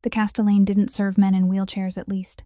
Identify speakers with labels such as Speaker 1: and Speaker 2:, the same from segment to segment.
Speaker 1: The Castellane didn't serve men in wheelchairs, at least.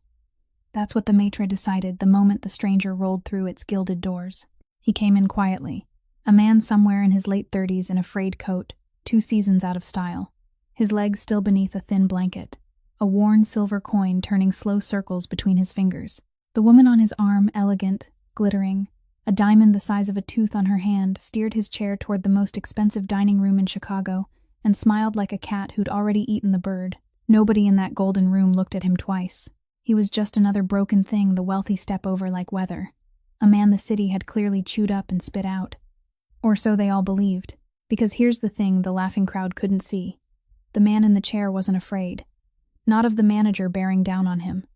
Speaker 1: That's what the maitre decided the moment the stranger rolled through its gilded doors. He came in quietly, a man somewhere in his late 30s in a frayed coat, 2 seasons out of style, his legs still beneath a thin blanket, a worn silver coin turning slow circles between his fingers. The woman on his arm, elegant, glittering, a diamond the size of a tooth on her hand, steered his chair toward the most expensive dining room in Chicago and smiled like a cat who'd already eaten the bird. Nobody in that golden room looked at him twice. He was just another broken thing the wealthy step over like weather, a man the city had clearly chewed up and spit out. Or so they all believed, because here's the thing the laughing crowd couldn't see. The man in the chair wasn't afraid. Not of the manager bearing down on him.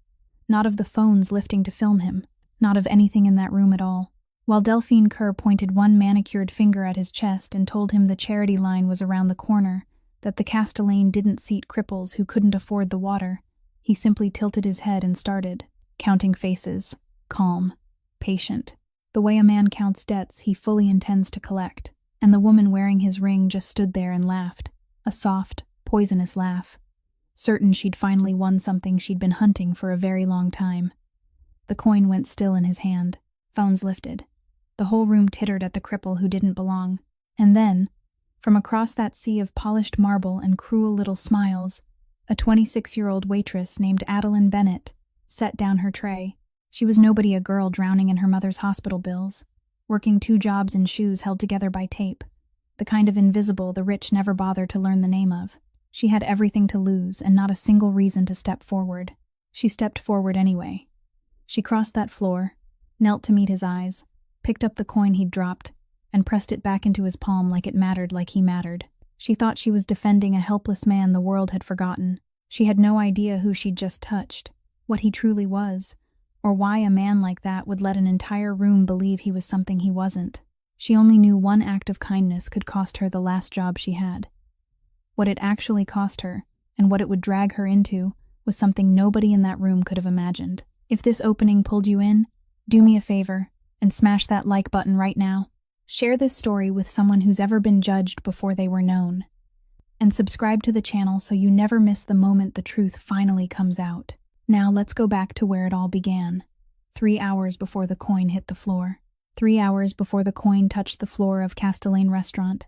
Speaker 1: Not of the phones lifting to film him. Not of anything in that room at all. While Delphine Kerr pointed one manicured finger at his chest and told him the charity line was around the corner, that the Castellane didn't seat cripples who couldn't afford the water, he simply tilted his head and started, counting faces, calm, patient. The way a man counts debts he fully intends to collect, and the woman wearing his ring just stood there and laughed, a soft, poisonous laugh, certain she'd finally won something she'd been hunting for a very long time. The coin went still in his hand, phones lifted. The whole room tittered at the cripple who didn't belong. And then, from across that sea of polished marble and cruel little smiles, a 26-year-old waitress named Adeline Bennett set down her tray. She was nobody, a girl drowning in her mother's hospital bills, working 2 jobs in shoes held together by tape, the kind of invisible the rich never bother to learn the name of. She had everything to lose and not a single reason to step forward. She stepped forward anyway. She crossed that floor, knelt to meet his eyes, picked up the coin he'd dropped, and pressed it back into his palm like it mattered, like he mattered. She thought she was defending a helpless man the world had forgotten. She had no idea who she'd just touched, what he truly was, or why a man like that would let an entire room believe he was something he wasn't. She only knew one act of kindness could cost her the last job she had. What it actually cost her, and what it would drag her into, was something nobody in that room could have imagined. If this opening pulled you in, do me a favor and smash that like button right now. Share this story with someone who's ever been judged before they were known. And subscribe to the channel so you never miss the moment the truth finally comes out. Now let's go back to where it all began. 3 hours before the coin hit the floor. 3 hours before the coin touched the floor of Castellane Restaurant.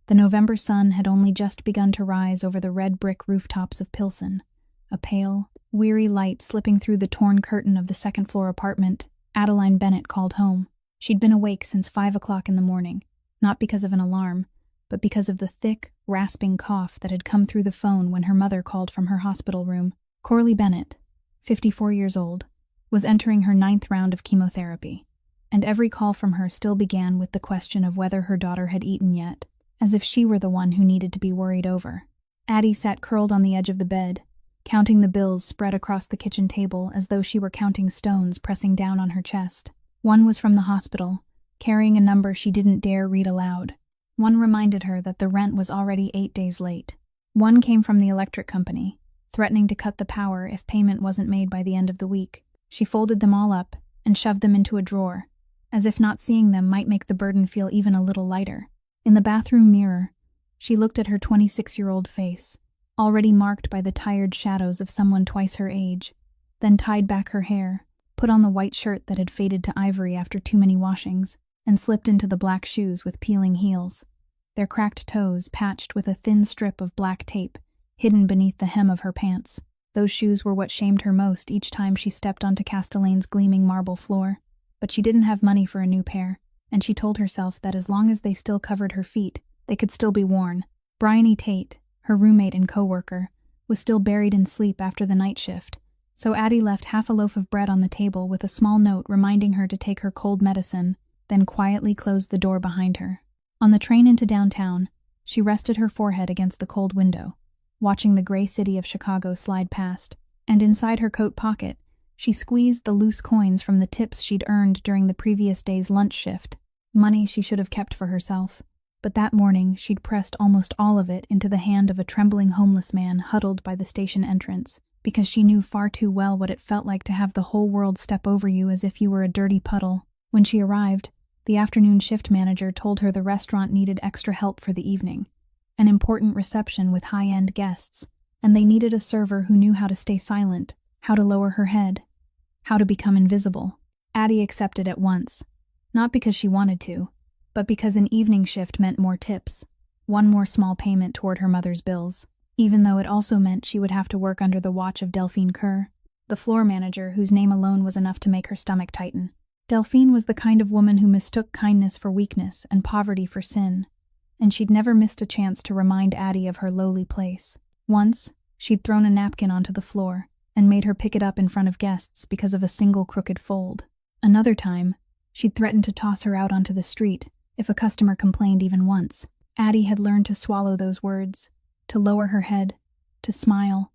Speaker 1: The November sun had only just begun to rise over the red brick rooftops of Pilsen. A pale, weary light slipping through the torn curtain of the second-floor apartment, Adeline Bennett called home. She'd been awake since 5 o'clock in the morning, not because of an alarm, but because of the thick, rasping cough that had come through the phone when her mother called from her hospital room. Corley Bennett, 54 years old, was entering her 9th round of chemotherapy, and every call from her still began with the question of whether her daughter had eaten yet, as if she were the one who needed to be worried over. Addie sat curled on the edge of the bed, counting the bills spread across the kitchen table as though she were counting stones pressing down on her chest. One was from the hospital, carrying a number she didn't dare read aloud. One reminded her that the rent was already 8 days late. One came from the electric company, threatening to cut the power if payment wasn't made by the end of the week. She folded them all up and shoved them into a drawer, as if not seeing them might make the burden feel even a little lighter. In the bathroom mirror, she looked at her 26-year-old face, already marked by the tired shadows of someone twice her age, then tied back her hair, put on the white shirt that had faded to ivory after too many washings, and slipped into the black shoes with peeling heels, their cracked toes patched with a thin strip of black tape hidden beneath the hem of her pants. Those shoes were what shamed her most each time she stepped onto Castellane's gleaming marble floor. But she didn't have money for a new pair, and she told herself that as long as they still covered her feet, they could still be worn. Bryony Tate, her roommate and co-worker, was still buried in sleep after the night shift, so Addie left half a loaf of bread on the table with a small note reminding her to take her cold medicine, then quietly closed the door behind her. On the train into downtown, she rested her forehead against the cold window, watching the gray city of Chicago slide past, and inside her coat pocket, she squeezed the loose coins from the tips she'd earned during the previous day's lunch shift, money she should have kept for herself. But that morning, she'd pressed almost all of it into the hand of a trembling homeless man huddled by the station entrance, because she knew far too well what it felt like to have the whole world step over you as if you were a dirty puddle. When she arrived, the afternoon shift manager told her the restaurant needed extra help for the evening, an important reception with high-end guests, and they needed a server who knew how to stay silent, how to lower her head, how to become invisible. Addie accepted at once, not because she wanted to, but because an evening shift meant more tips, one more small payment toward her mother's bills, even though it also meant she would have to work under the watch of Delphine Kerr, the floor manager whose name alone was enough to make her stomach tighten. Delphine was the kind of woman who mistook kindness for weakness and poverty for sin, and she'd never missed a chance to remind Addie of her lowly place. Once, she'd thrown a napkin onto the floor and made her pick it up in front of guests because of a single crooked fold. Another time, she'd threatened to toss her out onto the street if a customer complained even once. Addie had learned to swallow those words, to lower her head, to smile,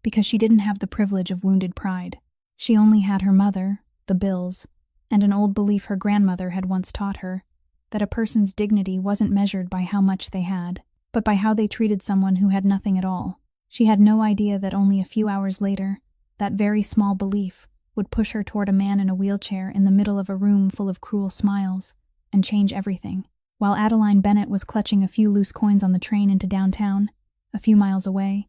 Speaker 1: because she didn't have the privilege of wounded pride. She only had her mother, the bills, and an old belief her grandmother had once taught her, that a person's dignity wasn't measured by how much they had, but by how they treated someone who had nothing at all. She had no idea that only a few hours later, that very small belief would push her toward a man in a wheelchair in the middle of a room full of cruel smiles and change everything. While Adeline Bennett was clutching a few loose coins on the train into downtown, a few miles away,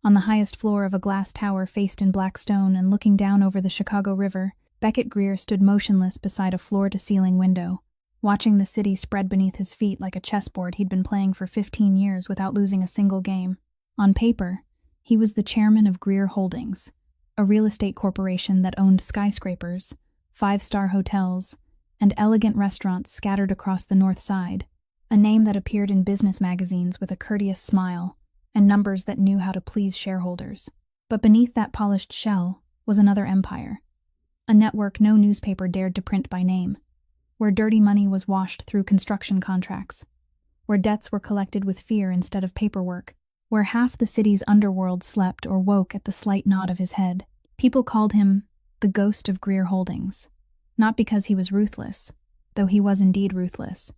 Speaker 1: on the highest floor of a glass tower faced in black stone and looking down over the Chicago River, Beckett Greer stood motionless beside a floor-to-ceiling window, watching the city spread beneath his feet like a chessboard he'd been playing for 15 years without losing a single game. On paper, he was the chairman of Greer Holdings, a real estate corporation that owned skyscrapers, five-star hotels, and elegant restaurants scattered across the North Side, a name that appeared in business magazines with a courteous smile and numbers that knew how to please shareholders. But beneath that polished shell was another empire, a network no newspaper dared to print by name, where dirty money was washed through construction contracts, where debts were collected with fear instead of paperwork, where half the city's underworld slept or woke at the slight nod of his head. People called him the Ghost of Greer Holdings, not because he was ruthless, though he was indeed ruthless,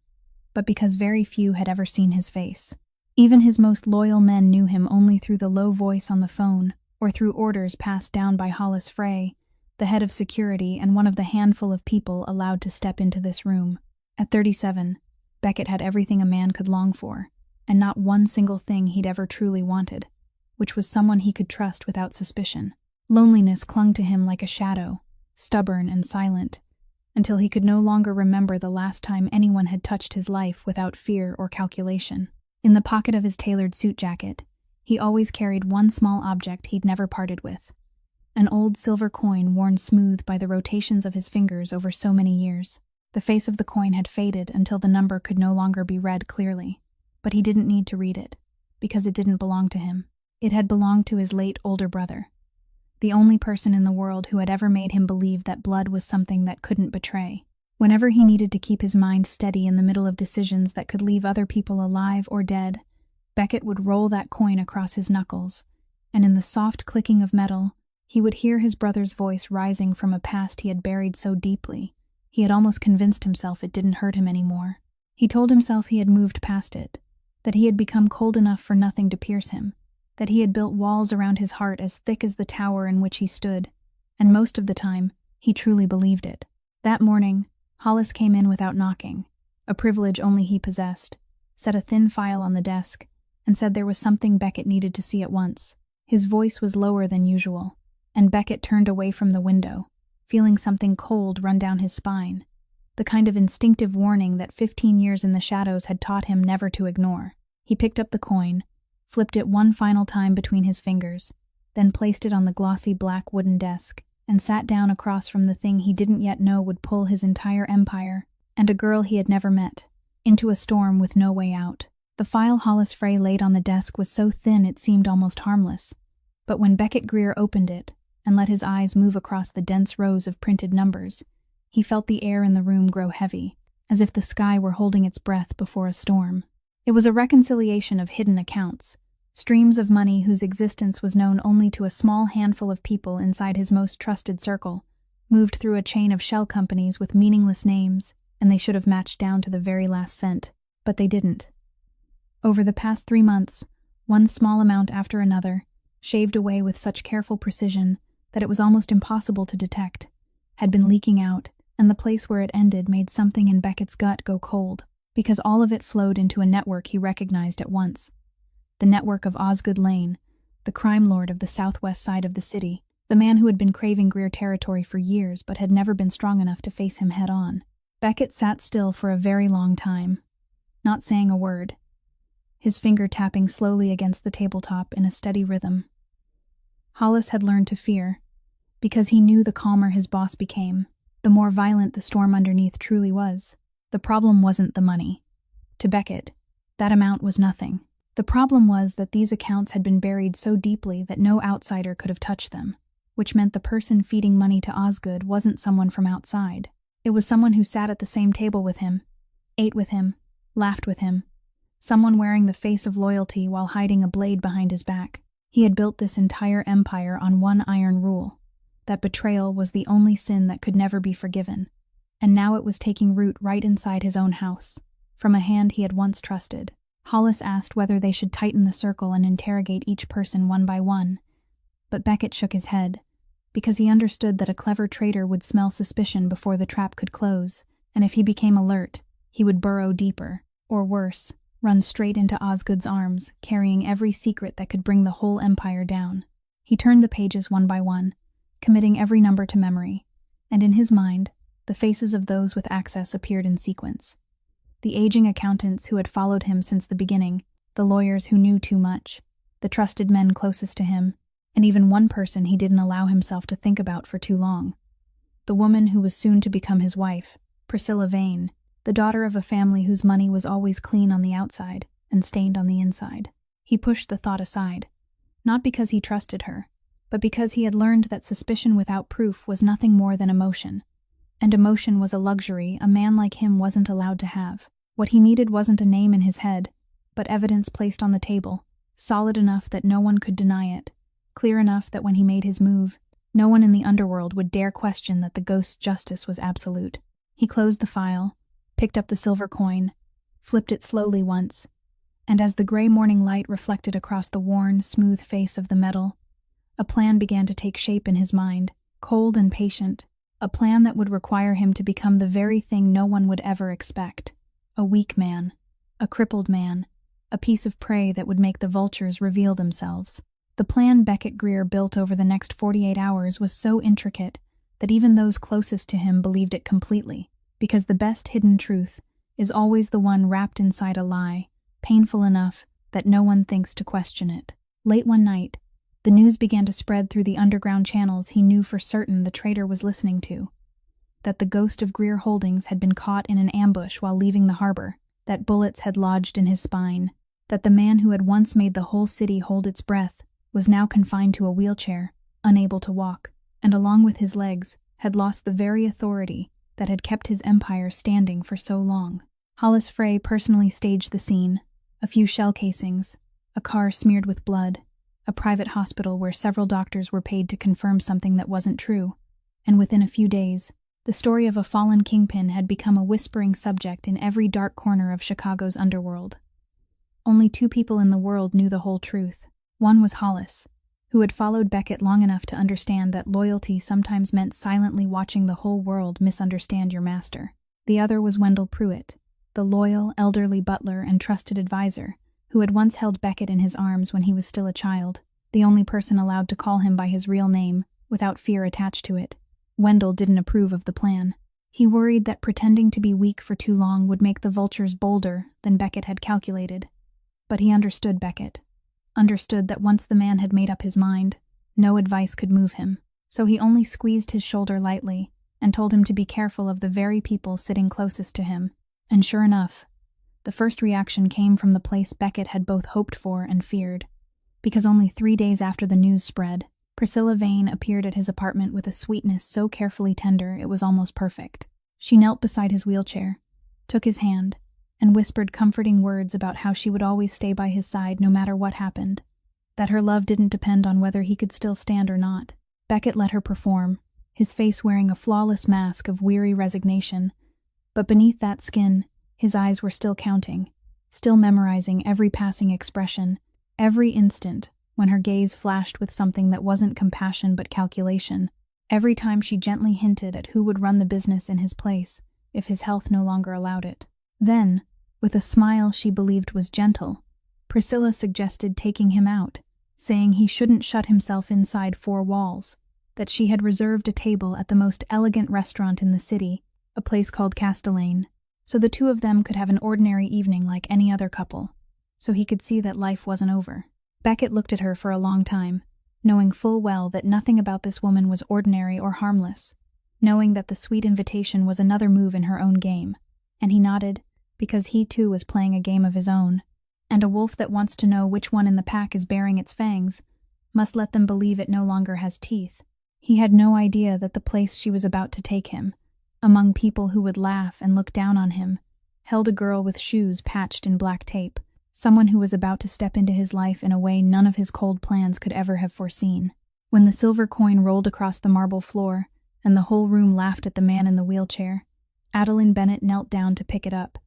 Speaker 1: but because very few had ever seen his face. Even his most loyal men knew him only through the low voice on the phone or through orders passed down by Hollis Frey, the head of security and one of the handful of people allowed to step into this room. At 37, Beckett had everything a man could long for, and not one single thing he'd ever truly wanted, which was someone he could trust without suspicion. Loneliness clung to him like a shadow, stubborn and silent, until he could no longer remember the last time anyone had touched his life without fear or calculation. In the pocket of his tailored suit jacket, he always carried one small object he'd never parted with, an old silver coin worn smooth by the rotations of his fingers over so many years. The face of the coin had faded until the number could no longer be read clearly, but he didn't need to read it, because it didn't belong to him. It had belonged to his late older brother, the only person in the world who had ever made him believe that blood was something that couldn't betray. Whenever he needed to keep his mind steady in the middle of decisions that could leave other people alive or dead, Beckett would roll that coin across his knuckles, and in the soft clicking of metal, he would hear his brother's voice rising from a past he had buried so deeply, he had almost convinced himself it didn't hurt him anymore. He told himself he had moved past it, that he had become cold enough for nothing to pierce him, that he had built walls around his heart as thick as the tower in which he stood, and most of the time, he truly believed it. That morning, Hollis came in without knocking, a privilege only he possessed, set a thin file on the desk, and said there was something Beckett needed to see at once. His voice was lower than usual, and Beckett turned away from the window, feeling something cold run down his spine, the kind of instinctive warning that 15 years in the shadows had taught him never to ignore. He picked up the coin, flipped it one final time between his fingers, then placed it on the glossy black wooden desk, and sat down across from the thing he didn't yet know would pull his entire empire, and a girl he had never met, into a storm with no way out. The file Hollis Frey laid on the desk was so thin it seemed almost harmless, but when Beckett Greer opened it and let his eyes move across the dense rows of printed numbers, he felt the air in the room grow heavy, as if the sky were holding its breath before a storm. It was a reconciliation of hidden accounts, streams of money whose existence was known only to a small handful of people inside his most trusted circle, moved through a chain of shell companies with meaningless names, and they should have matched down to the very last cent, but they didn't. Over the past 3 months, one small amount after another, shaved away with such careful precision that it was almost impossible to detect, had been leaking out, and the place where it ended made something in Beckett's gut go cold, because all of it flowed into a network he recognized at once. The network of Osgood Lane, the crime lord of the southwest side of the city, the man who had been craving Greer territory for years but had never been strong enough to face him head-on. Beckett sat still for a very long time, not saying a word, his finger tapping slowly against the tabletop in a steady rhythm. Hollis had learned to fear, because he knew the calmer his boss became, the more violent the storm underneath truly was. The problem wasn't the money. To Beckett, that amount was nothing. The problem was that these accounts had been buried so deeply that no outsider could have touched them, which meant the person feeding money to Osgood wasn't someone from outside. It was someone who sat at the same table with him, ate with him, laughed with him, someone wearing the face of loyalty while hiding a blade behind his back. He had built this entire empire on one iron rule, that betrayal was the only sin that could never be forgiven, and now it was taking root right inside his own house, from a hand he had once trusted. Hollis asked whether they should tighten the circle and interrogate each person one by one, but Beckett shook his head, because he understood that a clever traitor would smell suspicion before the trap could close, and if he became alert, he would burrow deeper, or worse, run straight into Osgood's arms, carrying every secret that could bring the whole empire down. He turned the pages one by one, committing every number to memory, and in his mind, the faces of those with access appeared in sequence. The aging accountants who had followed him since the beginning, the lawyers who knew too much, the trusted men closest to him, and even one person he didn't allow himself to think about for too long. The woman who was soon to become his wife, Priscilla Vane, the daughter of a family whose money was always clean on the outside and stained on the inside. He pushed the thought aside, not because he trusted her, but because he had learned that suspicion without proof was nothing more than emotion, and emotion was a luxury a man like him wasn't allowed to have. What he needed wasn't a name in his head, but evidence placed on the table, solid enough that no one could deny it, clear enough that when he made his move, no one in the underworld would dare question that the ghost's justice was absolute. He closed the file, picked up the silver coin, flipped it slowly once, and as the gray morning light reflected across the worn, smooth face of the metal, a plan began to take shape in his mind, cold and patient, a plan that would require him to become the very thing no one would ever expect: a weak man, a crippled man, a piece of prey that would make the vultures reveal themselves. The plan Beckett Greer built over the next 48 hours was so intricate that even those closest to him believed it completely, because the best hidden truth is always the one wrapped inside a lie, painful enough that no one thinks to question it. Late one night, the news began to spread through the underground channels he knew for certain the traitor was listening to, that the ghost of Greer Holdings had been caught in an ambush while leaving the harbor, that bullets had lodged in his spine, that the man who had once made the whole city hold its breath was now confined to a wheelchair, unable to walk, and along with his legs, had lost the very authority that had kept his empire standing for so long. Hollis Frey personally staged the scene: a few shell casings, a car smeared with blood, a private hospital where several doctors were paid to confirm something that wasn't true, and within a few days, the story of a fallen kingpin had become a whispering subject in every dark corner of Chicago's underworld. Only two people in the world knew the whole truth. One was Hollis, who had followed Beckett long enough to understand that loyalty sometimes meant silently watching the whole world misunderstand your master. The other was Wendell Pruitt, the loyal, elderly butler and trusted advisor, who had once held Beckett in his arms when he was still a child, the only person allowed to call him by his real name, without fear attached to it. Wendell didn't approve of the plan. He worried that pretending to be weak for too long would make the vultures bolder than Beckett had calculated. But he understood Beckett, understood that once the man had made up his mind, no advice could move him, so he only squeezed his shoulder lightly and told him to be careful of the very people sitting closest to him. And sure enough, the first reaction came from the place Beckett had both hoped for and feared, because only 3 days after the news spread, Priscilla Vane appeared at his apartment with a sweetness so carefully tender it was almost perfect. She knelt beside his wheelchair, took his hand, and whispered comforting words about how she would always stay by his side no matter what happened, that her love didn't depend on whether he could still stand or not. Beckett let her perform, his face wearing a flawless mask of weary resignation, but beneath that skin, his eyes were still counting, still memorizing every passing expression, every instant when her gaze flashed with something that wasn't compassion but calculation, every time she gently hinted at who would run the business in his place if his health no longer allowed it. Then, with a smile she believed was gentle, Priscilla suggested taking him out, saying he shouldn't shut himself inside four walls, that she had reserved a table at the most elegant restaurant in the city, a place called Castellane, so the two of them could have an ordinary evening like any other couple, so he could see that life wasn't over. Beckett looked at her for a long time, knowing full well that nothing about this woman was ordinary or harmless, knowing that the sweet invitation was another move in her own game, and he nodded, because he too was playing a game of his own, and a wolf that wants to know which one in the pack is baring its fangs must let them believe it no longer has teeth. He had no idea that the place she was about to take him, among people who would laugh and look down on him, held a girl with shoes patched in black tape, someone who was about to step into his life in a way none of his cold plans could ever have foreseen. When the silver coin rolled across the marble floor, and the whole room laughed at the man in the wheelchair, Adeline Bennett knelt down to pick it up.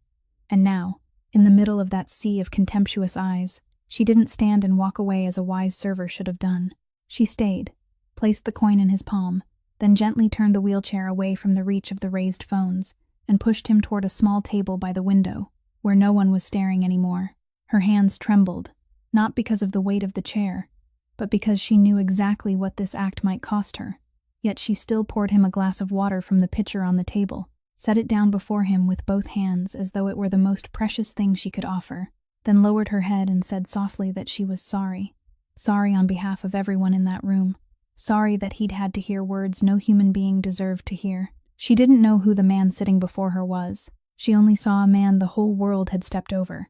Speaker 1: And now, in the middle of that sea of contemptuous eyes, she didn't stand and walk away as a wise server should have done. She stayed, placed the coin in his palm, then gently turned the wheelchair away from the reach of the raised phones, and pushed him toward a small table by the window, where no one was staring anymore. Her hands trembled, not because of the weight of the chair, but because she knew exactly what this act might cost her. Yet she still poured him a glass of water from the pitcher on the table, set it down before him with both hands as though it were the most precious thing she could offer, then lowered her head and said softly that she was sorry. Sorry on behalf of everyone in that room. Sorry that he'd had to hear words no human being deserved to hear. She didn't know who the man sitting before her was. She only saw a man the whole world had stepped over.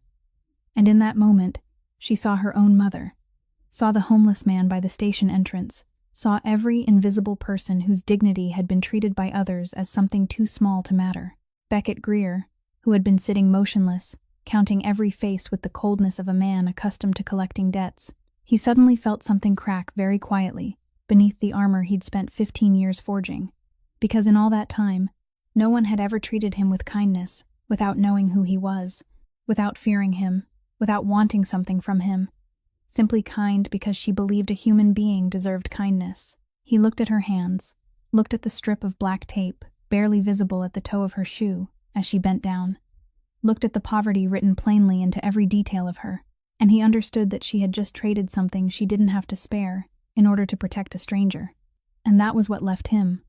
Speaker 1: And in that moment, she saw her own mother, saw the homeless man by the station entrance, saw every invisible person whose dignity had been treated by others as something too small to matter. Beckett Greer, who had been sitting motionless, counting every face with the coldness of a man accustomed to collecting debts. He suddenly felt something crack very quietly, beneath the armor he'd spent 15 years forging. Because in all that time, no one had ever treated him with kindness, without knowing who he was, without fearing him, without wanting something from him. Simply kind because she believed a human being deserved kindness. He looked at her hands, looked at the strip of black tape, barely visible at the toe of her shoe, as she bent down, looked at the poverty written plainly into every detail of her, and he understood that she had just traded something she didn't have to spare in order to protect a stranger. And that was what left him.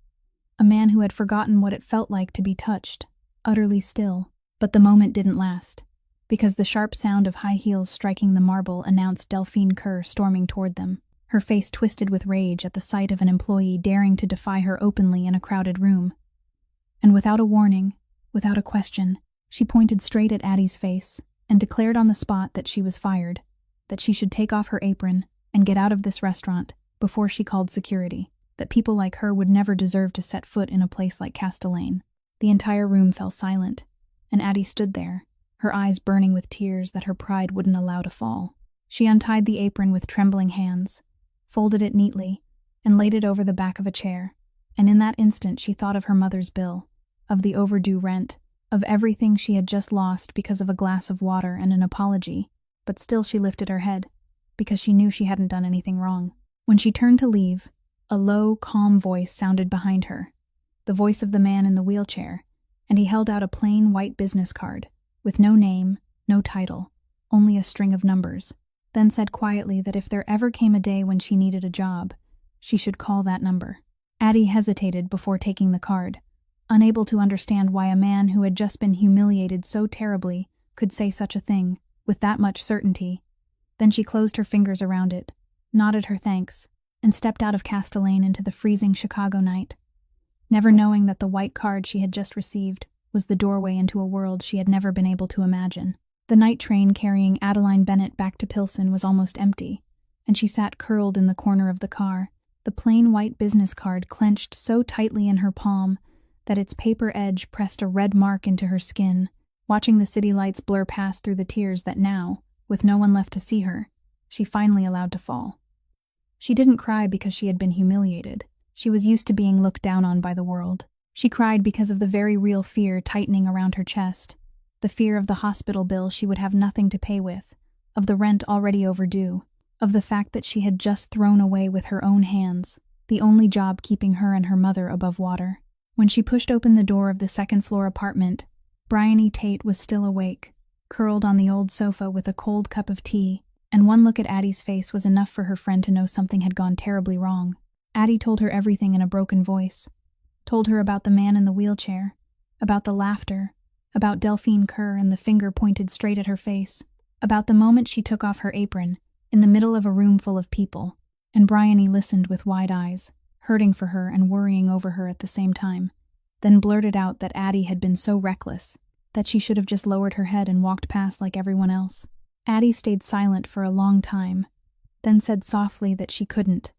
Speaker 1: A man who had forgotten what it felt like to be touched, utterly still. But the moment didn't last, because the sharp sound of high heels striking the marble announced Delphine Kerr storming toward them, her face twisted with rage at the sight of an employee daring to defy her openly in a crowded room. And without a warning, without a question, she pointed straight at Addie's face and declared on the spot that she was fired, that she should take off her apron and get out of this restaurant before she called security, that people like her would never deserve to set foot in a place like Castellane. The entire room fell silent, and Addie stood there, her eyes burning with tears that her pride wouldn't allow to fall. She untied the apron with trembling hands, folded it neatly, and laid it over the back of a chair, and in that instant she thought of her mother's bill, of the overdue rent, of everything she had just lost because of a glass of water and an apology, but still she lifted her head, because she knew she hadn't done anything wrong. When she turned to leave, a low, calm voice sounded behind her, the voice of the man in the wheelchair, and he held out a plain white business card, with no name, no title, only a string of numbers, then said quietly that if there ever came a day when she needed a job, she should call that number. Addie hesitated before taking the card, unable to understand why a man who had just been humiliated so terribly could say such a thing, with that much certainty. Then she closed her fingers around it, nodded her thanks, and stepped out of Castellane into the freezing Chicago night, never knowing that the white card she had just received was the doorway into a world she had never been able to imagine. The night train carrying Adeline Bennett back to Pilsen was almost empty, and she sat curled in the corner of the car, the plain white business card clenched so tightly in her palm that its paper edge pressed a red mark into her skin, watching the city lights blur past through the tears that now, with no one left to see her, she finally allowed to fall. She didn't cry because she had been humiliated. She was used to being looked down on by the world. She cried because of the very real fear tightening around her chest, the fear of the hospital bill she would have nothing to pay with, of the rent already overdue, of the fact that she had just thrown away with her own hands the only job keeping her and her mother above water. When she pushed open the door of the second-floor apartment, Bryony Tate was still awake, curled on the old sofa with a cold cup of tea And one look at Addie's face was enough for her friend to know something had gone terribly wrong. Addie told her everything in a broken voice. Told her about the man in the wheelchair, about the laughter, about Delphine Kerr and the finger pointed straight at her face, about the moment she took off her apron, in the middle of a room full of people, and Bryony listened with wide eyes, hurting for her and worrying over her at the same time, then blurted out that Addie had been so reckless, that she should have just lowered her head and walked past like everyone else. Addie stayed silent for a long time, then said softly that she couldn't,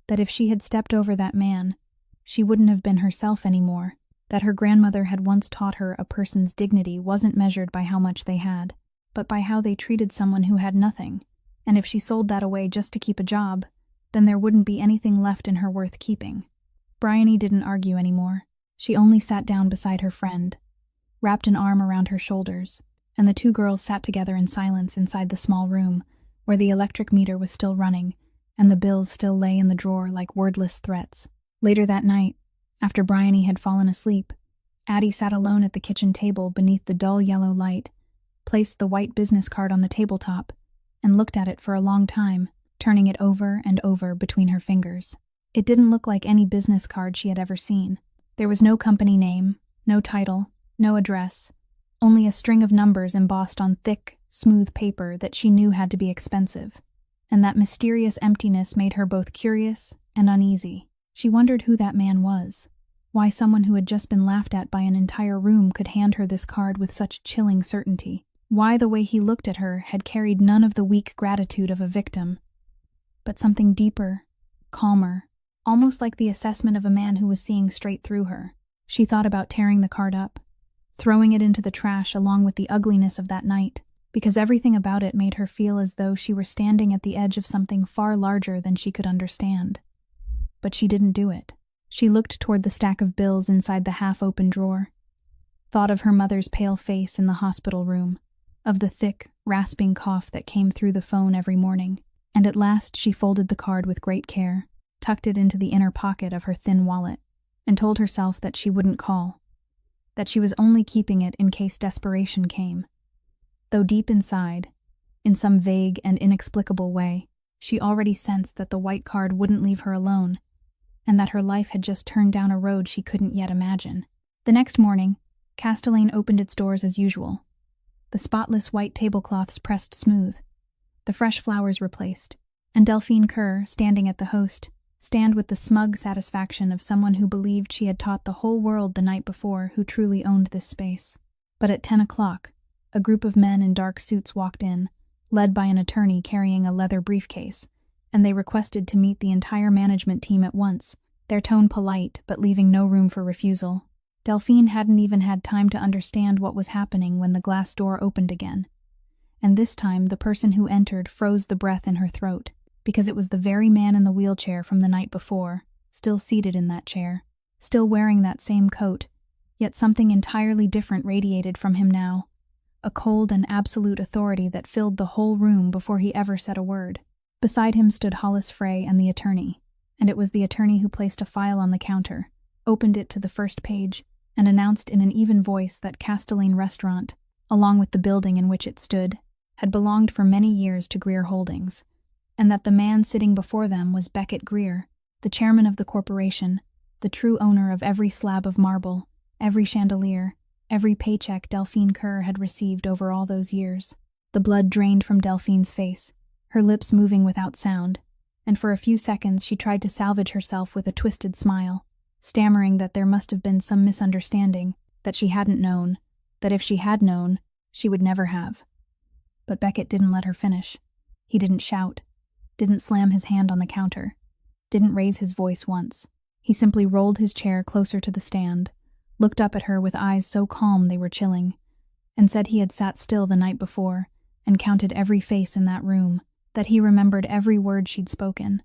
Speaker 1: that if she had stepped over that man, she wouldn't have been herself anymore, that her grandmother had once taught her a person's dignity wasn't measured by how much they had, but by how they treated someone who had nothing, and if she sold that away just to keep a job, then there wouldn't be anything left in her worth keeping. Bryony didn't argue anymore. She only sat down beside her friend, wrapped an arm around her shoulders, and the two girls sat together in silence inside the small room, where the electric meter was still running, and the bills still lay in the drawer like wordless threats. Later that night, after Bryony had fallen asleep, Addie sat alone at the kitchen table beneath the dull yellow light, placed the white business card on the tabletop, and looked at it for a long time, turning it over and over between her fingers. It didn't look like any business card she had ever seen. There was no company name, no title, no address, only a string of numbers embossed on thick, smooth paper that she knew had to be expensive. And that mysterious emptiness made her both curious and uneasy. She wondered who that man was, why someone who had just been laughed at by an entire room could hand her this card with such chilling certainty, why the way he looked at her had carried none of the weak gratitude of a victim, but something deeper, calmer, almost like the assessment of a man who was seeing straight through her. She thought about tearing the card up, throwing it into the trash along with the ugliness of that night, because everything about it made her feel as though she were standing at the edge of something far larger than she could understand. But she didn't do it. She looked toward the stack of bills inside the half-open drawer, thought of her mother's pale face in the hospital room, of the thick, rasping cough that came through the phone every morning, and at last she folded the card with great care, tucked it into the inner pocket of her thin wallet, and told herself that she wouldn't call, that she was only keeping it in case desperation came. Though deep inside, in some vague and inexplicable way, she already sensed that the white card wouldn't leave her alone, and that her life had just turned down a road she couldn't yet imagine. The next morning, Castellane opened its doors as usual. The spotless white tablecloths pressed smooth, the fresh flowers replaced, and Delphine Kerr, standing at the host, stand with the smug satisfaction of someone who believed she had taught the whole world the night before who truly owned this space. But at 10 o'clock, a group of men in dark suits walked in, led by an attorney carrying a leather briefcase, and they requested to meet the entire management team at once, their tone polite but leaving no room for refusal. Delphine hadn't even had time to understand what was happening when the glass door opened again. And this time the person who entered froze the breath in her throat, because it was the very man in the wheelchair from the night before, still seated in that chair, still wearing that same coat, yet something entirely different radiated from him now, a cold and absolute authority that filled the whole room before he ever said a word. Beside him stood Hollis Frey and the attorney, and it was the attorney who placed a file on the counter, opened it to the first page, and announced in an even voice that Castellane Restaurant, along with the building in which it stood, had belonged for many years to Greer Holdings, and that the man sitting before them was Beckett Greer, the chairman of the corporation, the true owner of every slab of marble, every chandelier, every paycheck Delphine Kerr had received over all those years. The blood drained from Delphine's face, her lips moving without sound, and for a few seconds she tried to salvage herself with a twisted smile, stammering that there must have been some misunderstanding, that she hadn't known, that if she had known, she would never have. But Beckett didn't let her finish. He didn't shout, didn't slam his hand on the counter, didn't raise his voice once. He simply rolled his chair closer to the stand, looked up at her with eyes so calm they were chilling, and said he had sat still the night before and counted every face in that room, that he remembered every word she'd spoken,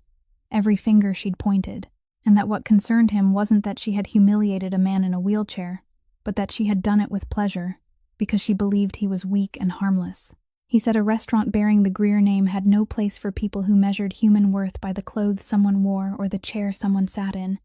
Speaker 1: every finger she'd pointed, and that what concerned him wasn't that she had humiliated a man in a wheelchair, but that she had done it with pleasure, because she believed he was weak and harmless. He said a restaurant bearing the Greer name had no place for people who measured human worth by the clothes someone wore or the chair someone sat in,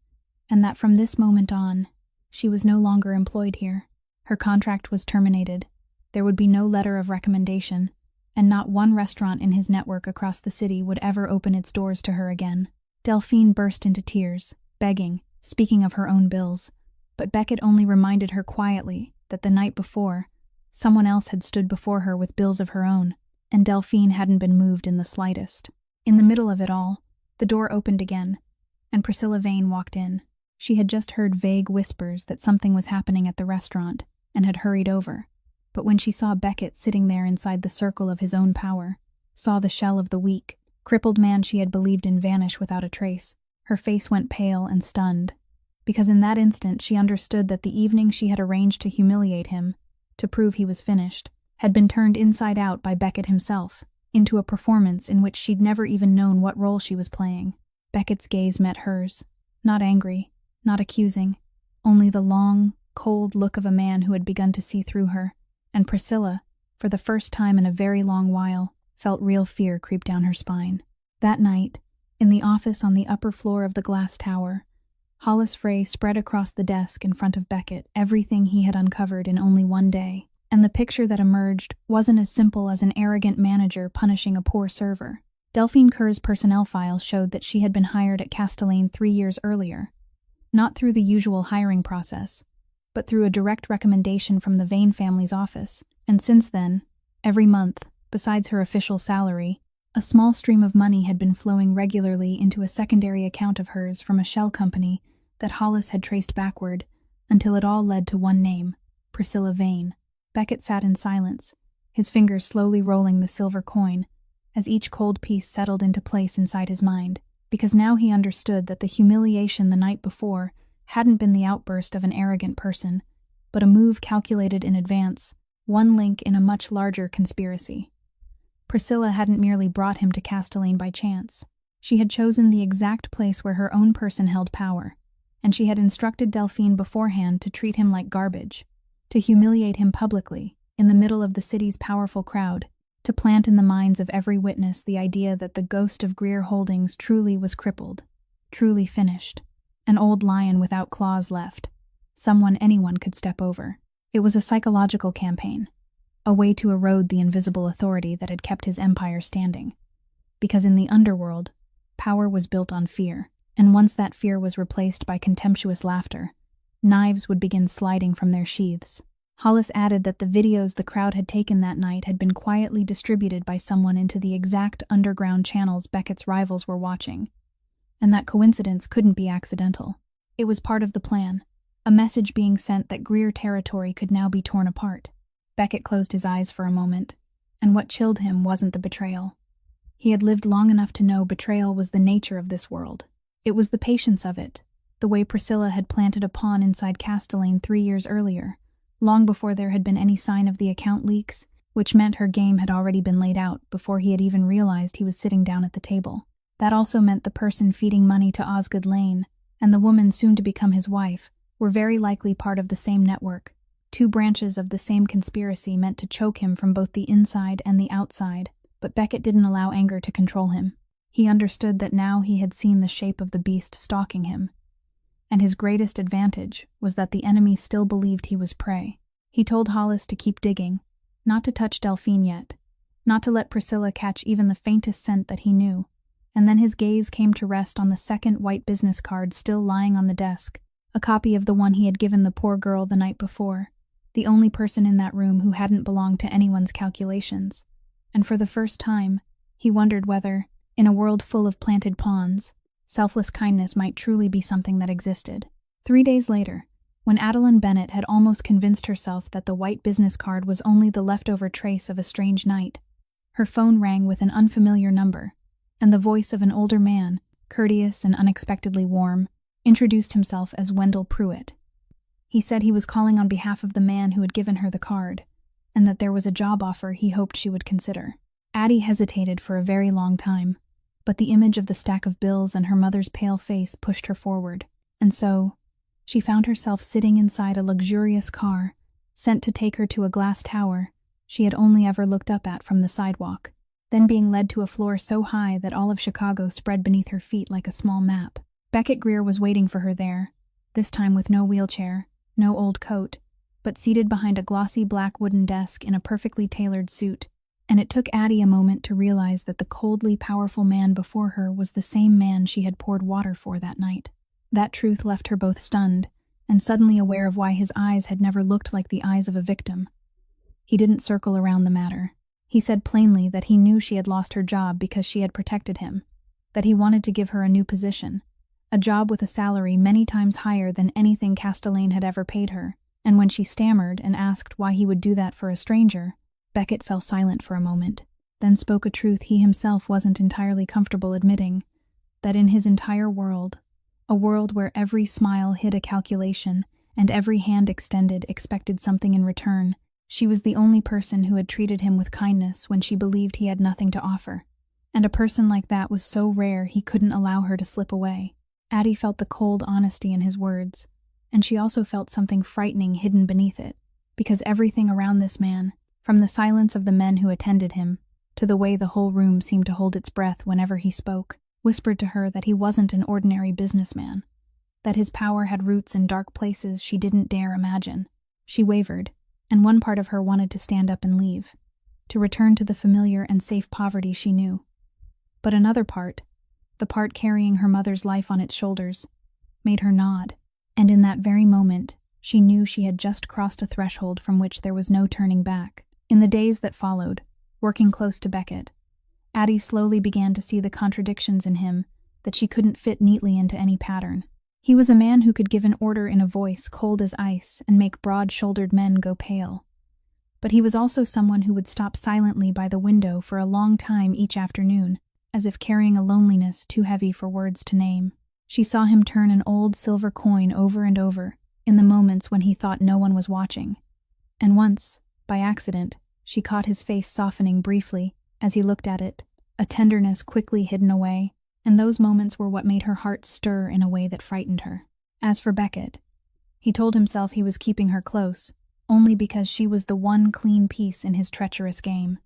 Speaker 1: and that from this moment on, she was no longer employed here. Her contract was terminated. There would be no letter of recommendation, and not one restaurant in his network across the city would ever open its doors to her again. Delphine burst into tears, begging, speaking of her own bills, but Beckett only reminded her quietly that the night before, someone else had stood before her with bills of her own, and Delphine hadn't been moved in the slightest. In the middle of it all, the door opened again, and Priscilla Vane walked in. She had just heard vague whispers that something was happening at the restaurant, and had hurried over. But when she saw Beckett sitting there inside the circle of his own power, saw the shell of the weak, crippled man she had believed in vanish without a trace, her face went pale and stunned, because in that instant she understood that the evening she had arranged to humiliate him, to prove he was finished, had been turned inside out by Beckett himself, into a performance in which she'd never even known what role she was playing. Beckett's gaze met hers, not angry, not accusing, only the long, cold look of a man who had begun to see through her, and Priscilla, for the first time in a very long while, felt real fear creep down her spine. That night, in the office on the upper floor of the glass tower, Hollis Frey spread across the desk in front of Beckett everything he had uncovered in only one day, and the picture that emerged wasn't as simple as an arrogant manager punishing a poor server. Delphine Kerr's personnel file showed that she had been hired at Castellane 3 years earlier, not through the usual hiring process, but through a direct recommendation from the Vane family's office, and since then, every month, besides her official salary, a small stream of money had been flowing regularly into a secondary account of hers from a shell company that Hollis had traced backward until it all led to one name, Priscilla Vane. Beckett sat in silence, his fingers slowly rolling the silver coin, as each cold piece settled into place inside his mind, because now he understood that the humiliation the night before hadn't been the outburst of an arrogant person, but a move calculated in advance, one link in a much larger conspiracy. Priscilla hadn't merely brought him to Castellane by chance. She had chosen the exact place where her own person held power, and she had instructed Delphine beforehand to treat him like garbage, to humiliate him publicly, in the middle of the city's powerful crowd, to plant in the minds of every witness the idea that the ghost of Greer Holdings truly was crippled, truly finished, an old lion without claws left, someone anyone could step over. It was a psychological campaign, a way to erode the invisible authority that had kept his empire standing. Because in the underworld, power was built on fear, and once that fear was replaced by contemptuous laughter, knives would begin sliding from their sheaths. Hollis added that the videos the crowd had taken that night had been quietly distributed by someone into the exact underground channels Beckett's rivals were watching, and that coincidence couldn't be accidental. It was part of the plan, a message being sent that Greer territory could now be torn apart. Beckett closed his eyes for a moment, and what chilled him wasn't the betrayal. He had lived long enough to know betrayal was the nature of this world. It was the patience of it, the way Priscilla had planted a pawn inside Castellane 3 years earlier, long before there had been any sign of the account leaks, which meant her game had already been laid out before he had even realized he was sitting down at the table. That also meant the person feeding money to Osgood Lane, and the woman soon to become his wife, were very likely part of the same network, 2 branches of the same conspiracy meant to choke him from both the inside and the outside. But Beckett didn't allow anger to control him. He understood that now he had seen the shape of the beast stalking him, and his greatest advantage was that the enemy still believed he was prey. He told Hollis to keep digging, not to touch Delphine yet, not to let Priscilla catch even the faintest scent that he knew, and then his gaze came to rest on the second white business card still lying on the desk, a copy of the one he had given the poor girl the night before, the only person in that room who hadn't belonged to anyone's calculations. And for the first time, he wondered whether, in a world full of planted pawns, selfless kindness might truly be something that existed. 3 days later, when Adeline Bennett had almost convinced herself that the white business card was only the leftover trace of a strange night, her phone rang with an unfamiliar number, and the voice of an older man, courteous and unexpectedly warm, introduced himself as Wendell Pruitt. He said he was calling on behalf of the man who had given her the card, and that there was a job offer he hoped she would consider. Addie hesitated for a very long time, but the image of the stack of bills and her mother's pale face pushed her forward, and so she found herself sitting inside a luxurious car, sent to take her to a glass tower she had only ever looked up at from the sidewalk, then being led to a floor so high that all of Chicago spread beneath her feet like a small map. Beckett Greer was waiting for her there, this time with no wheelchair, no old coat, but seated behind a glossy black wooden desk in a perfectly tailored suit, And it took Addie a moment to realize that the coldly powerful man before her was the same man she had poured water for that night. That truth left her both stunned and suddenly aware of why his eyes had never looked like the eyes of a victim. He didn't circle around the matter. He said plainly that he knew she had lost her job because she had protected him, that he wanted to give her a new position, a job with a salary many times higher than anything Castellane had ever paid her, and when she stammered and asked why he would do that for a stranger, Beckett fell silent for a moment, then spoke a truth he himself wasn't entirely comfortable admitting, that in his entire world, a world where every smile hid a calculation and every hand extended expected something in return, she was the only person who had treated him with kindness when she believed he had nothing to offer. And a person like that was so rare he couldn't allow her to slip away. Addie felt the cold honesty in his words, and she also felt something frightening hidden beneath it, because everything around this man, from the silence of the men who attended him, to the way the whole room seemed to hold its breath whenever he spoke, whispered to her that he wasn't an ordinary businessman, that his power had roots in dark places she didn't dare imagine. She wavered, and one part of her wanted to stand up and leave, to return to the familiar and safe poverty she knew. But another part, the part carrying her mother's life on its shoulders, made her nod, and in that very moment, she knew she had just crossed a threshold from which there was no turning back. In the days that followed, working close to Beckett, Addie slowly began to see the contradictions in him that she couldn't fit neatly into any pattern. He was a man who could give an order in a voice cold as ice and make broad-shouldered men go pale. But he was also someone who would stop silently by the window for a long time each afternoon, as if carrying a loneliness too heavy for words to name. She saw him turn an old silver coin over and over, in the moments when he thought no one was watching. And once, by accident, she caught his face softening briefly as he looked at it, a tenderness quickly hidden away, and those moments were what made her heart stir in a way that frightened her. As for Beckett, he told himself he was keeping her close, only because she was the one clean piece in his treacherous game.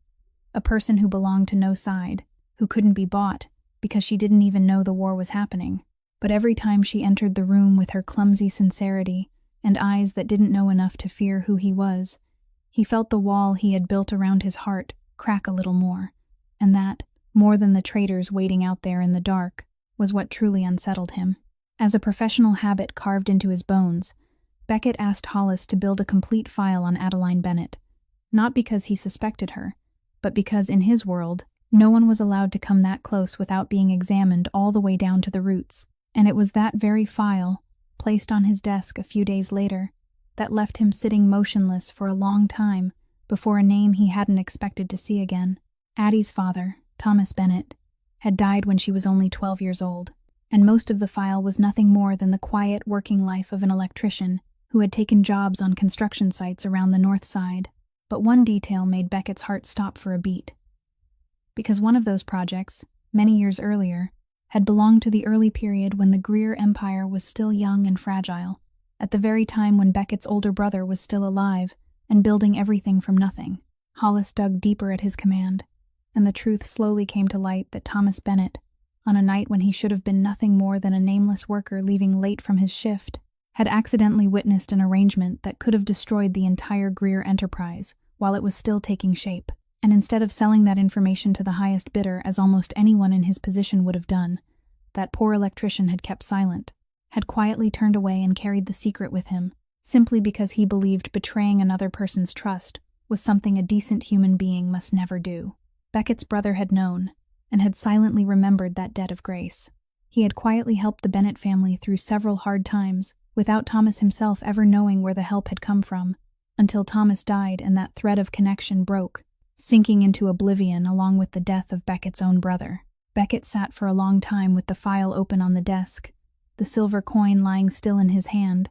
Speaker 1: A person who belonged to no side, who couldn't be bought because she didn't even know the war was happening. But every time she entered the room with her clumsy sincerity and eyes that didn't know enough to fear who he was, he felt the wall he had built around his heart crack a little more, and that, more than the traitors waiting out there in the dark, was what truly unsettled him. As a professional habit carved into his bones, Beckett asked Hollis to build a complete file on Adeline Bennett, not because he suspected her, but because in his world, no one was allowed to come that close without being examined all the way down to the roots, and it was that very file, placed on his desk a few days later, that left him sitting motionless for a long time before a name he hadn't expected to see again. Addie's father, Thomas Bennett, had died when she was only 12 years old, and most of the file was nothing more than the quiet working life of an electrician who had taken jobs on construction sites around the North Side. But one detail made Beckett's heart stop for a beat. Because one of those projects, many years earlier, had belonged to the early period when the Greer Empire was still young and fragile, at the very time when Beckett's older brother was still alive and building everything from nothing. Hollis dug deeper at his command, and the truth slowly came to light that Thomas Bennett, on a night when he should have been nothing more than a nameless worker leaving late from his shift, had accidentally witnessed an arrangement that could have destroyed the entire Greer enterprise while it was still taking shape. And instead of selling that information to the highest bidder as almost anyone in his position would have done, that poor electrician had kept silent, had quietly turned away and carried the secret with him, simply because he believed betraying another person's trust was something a decent human being must never do. Beckett's brother had known, and had silently remembered that debt of grace. He had quietly helped the Bennett family through several hard times, without Thomas himself ever knowing where the help had come from, until Thomas died and that thread of connection broke, sinking into oblivion along with the death of Beckett's own brother. Beckett sat for a long time with the file open on the desk, the silver coin lying still in his hand,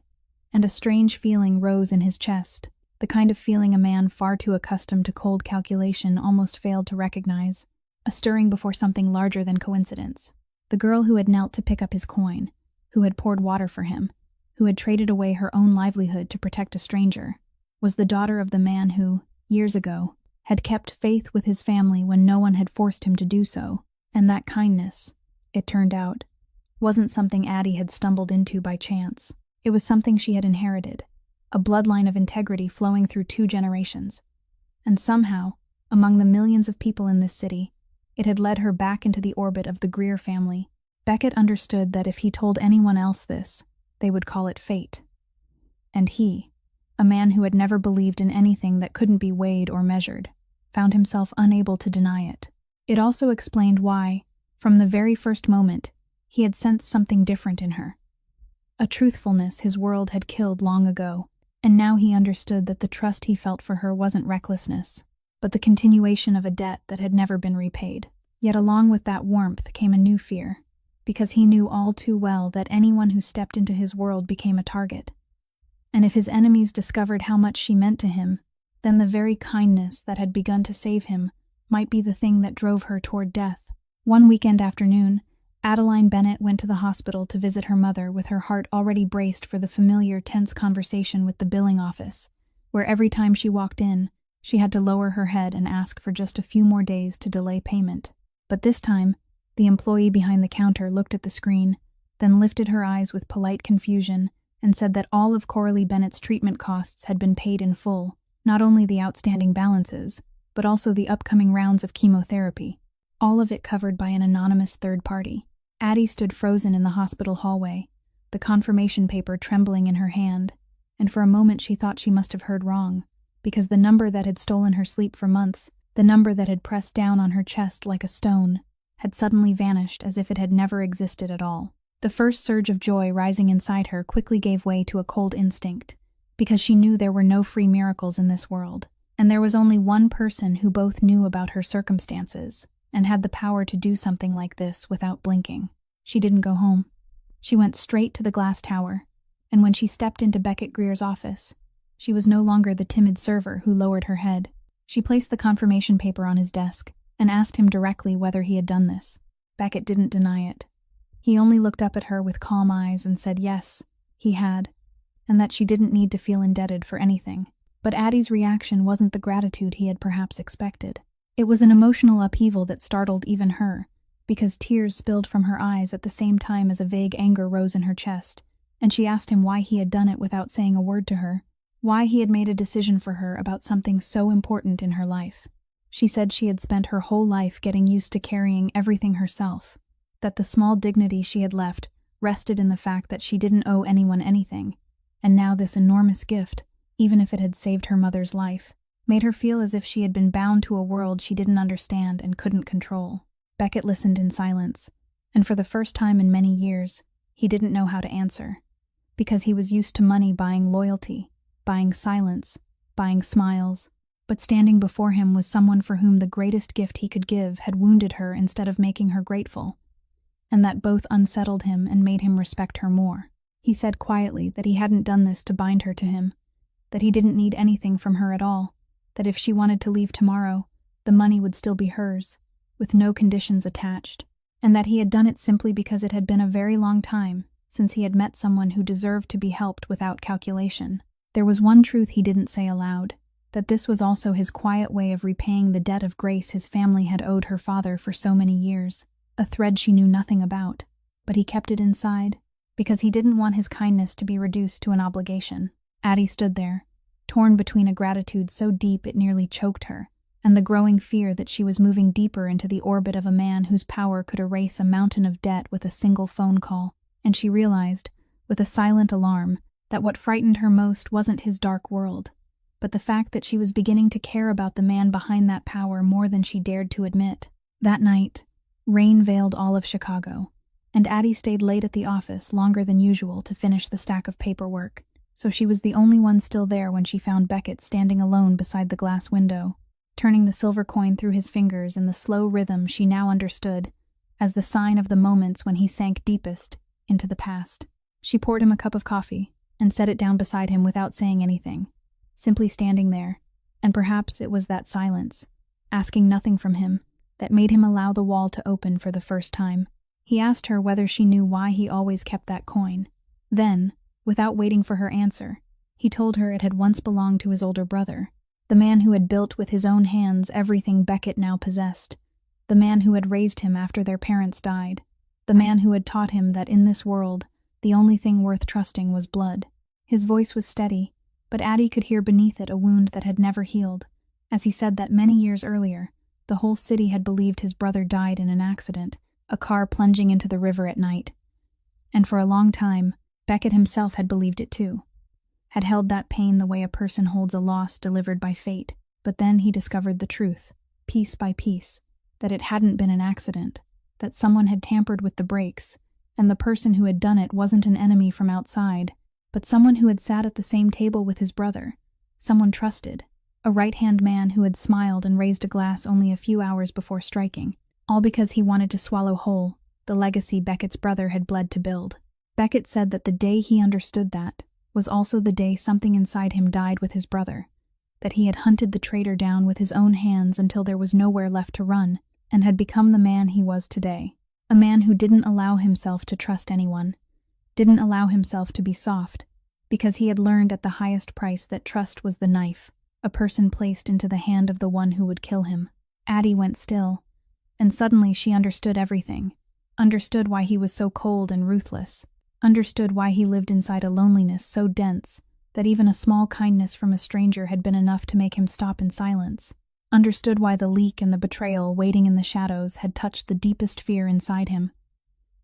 Speaker 1: and a strange feeling rose in his chest, the kind of feeling a man far too accustomed to cold calculation almost failed to recognize, a stirring before something larger than coincidence. The girl who had knelt to pick up his coin, who had poured water for him, who had traded away her own livelihood to protect a stranger, was the daughter of the man who, years ago, had kept faith with his family when no one had forced him to do so, and that kindness, it turned out, wasn't something Addie had stumbled into by chance. It was something she had inherited, a bloodline of integrity flowing through 2 generations. And somehow, Among the millions of people in this city, it had led her back into the orbit of the Greer family. Beckett understood that if he told anyone else this, they would call it fate. And he, a man who had never believed in anything that couldn't be weighed or measured, found himself unable to deny it. It also explained why, from the very first moment, he had sensed something different in her. A truthfulness his world had killed long ago, and now he understood that the trust he felt for her wasn't recklessness, but the continuation of a debt that had never been repaid. Yet along with that warmth came a new fear, because he knew all too well that anyone who stepped into his world became a target. And if his enemies discovered how much she meant to him, then the very kindness that had begun to save him might be the thing that drove her toward death. One weekend afternoon, Adeline Bennett went to the hospital to visit her mother with her heart already braced for the familiar tense conversation with the billing office, where every time she walked in, she had to lower her head and ask for just a few more days to delay payment. But this time, the employee behind the counter looked at the screen, then lifted her eyes with polite confusion and said that all of Coralie Bennett's treatment costs had been paid in full, not only the outstanding balances, but also the upcoming rounds of chemotherapy, all of it covered by an anonymous third party. Addie stood frozen in the hospital hallway, the confirmation paper trembling in her hand, and for a moment she thought she must have heard wrong, because the number that had stolen her sleep for months, the number that had pressed down on her chest like a stone, had suddenly vanished as if it had never existed at all. The first surge of joy rising inside her quickly gave way to a cold instinct, because she knew there were no free miracles in this world, and there was only one person who both knew about her circumstances and had the power to do something like this without blinking. She didn't go home. She went straight to the glass tower, and when she stepped into Beckett Greer's office, she was no longer the timid server who lowered her head. She placed the confirmation paper on his desk and asked him directly whether he had done this. Beckett didn't deny it. He only looked up at her with calm eyes and said yes, he had, and that she didn't need to feel indebted for anything. But Addie's reaction wasn't the gratitude he had perhaps expected. It was an emotional upheaval that startled even her, because tears spilled from her eyes at the same time as a vague anger rose in her chest, and she asked him why he had done it without saying a word to her, why he had made a decision for her about something so important in her life. She said she had spent her whole life getting used to carrying everything herself, that the small dignity she had left rested in the fact that she didn't owe anyone anything, and now this enormous gift, even if it had saved her mother's life, made her feel as if she had been bound to a world she didn't understand and couldn't control. Beckett listened in silence, and for the first time in many years, he didn't know how to answer, because he was used to money buying loyalty, buying silence, buying smiles, but standing before him was someone for whom the greatest gift he could give had wounded her instead of making her grateful, and that both unsettled him and made him respect her more. He said quietly that he hadn't done this to bind her to him, that he didn't need anything from her at all, that if she wanted to leave tomorrow, the money would still be hers, with no conditions attached, and that he had done it simply because it had been a very long time since he had met someone who deserved to be helped without calculation. There was one truth he didn't say aloud, that this was also his quiet way of repaying the debt of grace his family had owed her father for so many years, a thread she knew nothing about, but he kept it inside, because he didn't want his kindness to be reduced to an obligation. Addie stood there, torn between a gratitude so deep it nearly choked her, and the growing fear that she was moving deeper into the orbit of a man whose power could erase a mountain of debt with a single phone call, and she realized, with a silent alarm, that what frightened her most wasn't his dark world, but the fact that she was beginning to care about the man behind that power more than she dared to admit. That night, rain veiled all of Chicago, and Addie stayed late at the office longer than usual to finish the stack of paperwork, so she was the only one still there when she found Beckett standing alone beside the glass window, turning the silver coin through his fingers in the slow rhythm she now understood as the sign of the moments when he sank deepest into the past. She poured him a cup of coffee and set it down beside him without saying anything, simply standing there, and perhaps it was that silence, asking nothing from him, that made him allow the wall to open for the first time. He asked her whether she knew why he always kept that coin. Then, without waiting for her answer, he told her it had once belonged to his older brother, the man who had built with his own hands everything Beckett now possessed, the man who had raised him after their parents died, the man who had taught him that in this world, the only thing worth trusting was blood. His voice was steady, but Addie could hear beneath it a wound that had never healed, as he said that many years earlier, the whole city had believed his brother died in an accident, a car plunging into the river at night. And for a long time, Beckett himself had believed it too, had held that pain the way a person holds a loss delivered by fate. But then he discovered the truth, piece by piece, that it hadn't been an accident, that someone had tampered with the brakes, and the person who had done it wasn't an enemy from outside, but someone who had sat at the same table with his brother, someone trusted, a right-hand man who had smiled and raised a glass only a few hours before striking, all because he wanted to swallow whole the legacy Beckett's brother had bled to build. Beckett said that the day he understood that was also the day something inside him died with his brother, that he had hunted the traitor down with his own hands until there was nowhere left to run, and had become the man he was today. A man who didn't allow himself to trust anyone, didn't allow himself to be soft, because he had learned at the highest price that trust was the knife, a person placed into the hand of the one who would kill him. Addie went still, and suddenly she understood everything, understood why he was so cold and ruthless, understood why he lived inside a loneliness so dense that even a small kindness from a stranger had been enough to make him stop in silence, understood why the leak and the betrayal waiting in the shadows had touched the deepest fear inside him,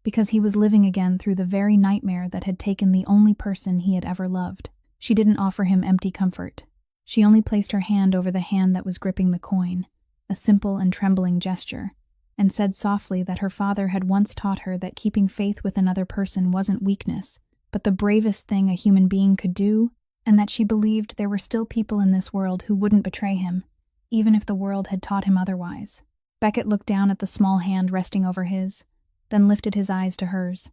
Speaker 1: because he was living again through the very nightmare that had taken the only person he had ever loved. She didn't offer him empty comfort. She only placed her hand over the hand that was gripping the coin, a simple and trembling gesture, and said softly that her father had once taught her that keeping faith with another person wasn't weakness, but the bravest thing a human being could do, and that she believed there were still people in this world who wouldn't betray him, even if the world had taught him otherwise. Beckett looked down at the small hand resting over his, then lifted his eyes to hers,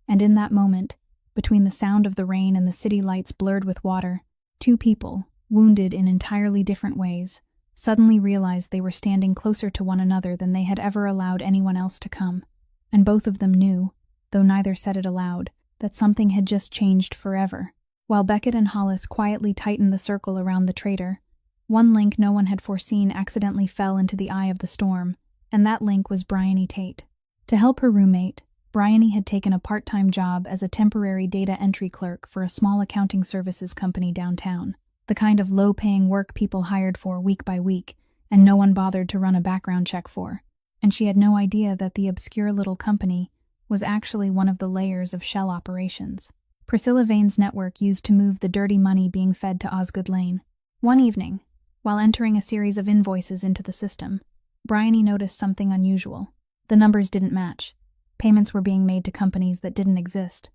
Speaker 1: and in that moment, between the sound of the rain and the city lights blurred with water, two people, wounded in entirely different ways, suddenly realized they were standing closer to one another than they had ever allowed anyone else to come, and both of them knew, though neither said it aloud, that something had just changed forever. While Beckett and Hollis quietly tightened the circle around the traitor, one link no one had foreseen accidentally fell into the eye of the storm, and that link was Bryony Tate. To help her roommate, Bryony had taken a part-time job as a temporary data entry clerk for a small accounting services company downtown, the kind of low-paying work people hired for week by week, and no one bothered to run a background check for, and she had no idea that the obscure little company was actually one of the layers of shell operations Priscilla Vane's network used to move the dirty money being fed to Osgood Lane. One evening, while entering a series of invoices into the system, Bryony noticed something unusual. The numbers didn't match. Payments were being made to companies that didn't exist,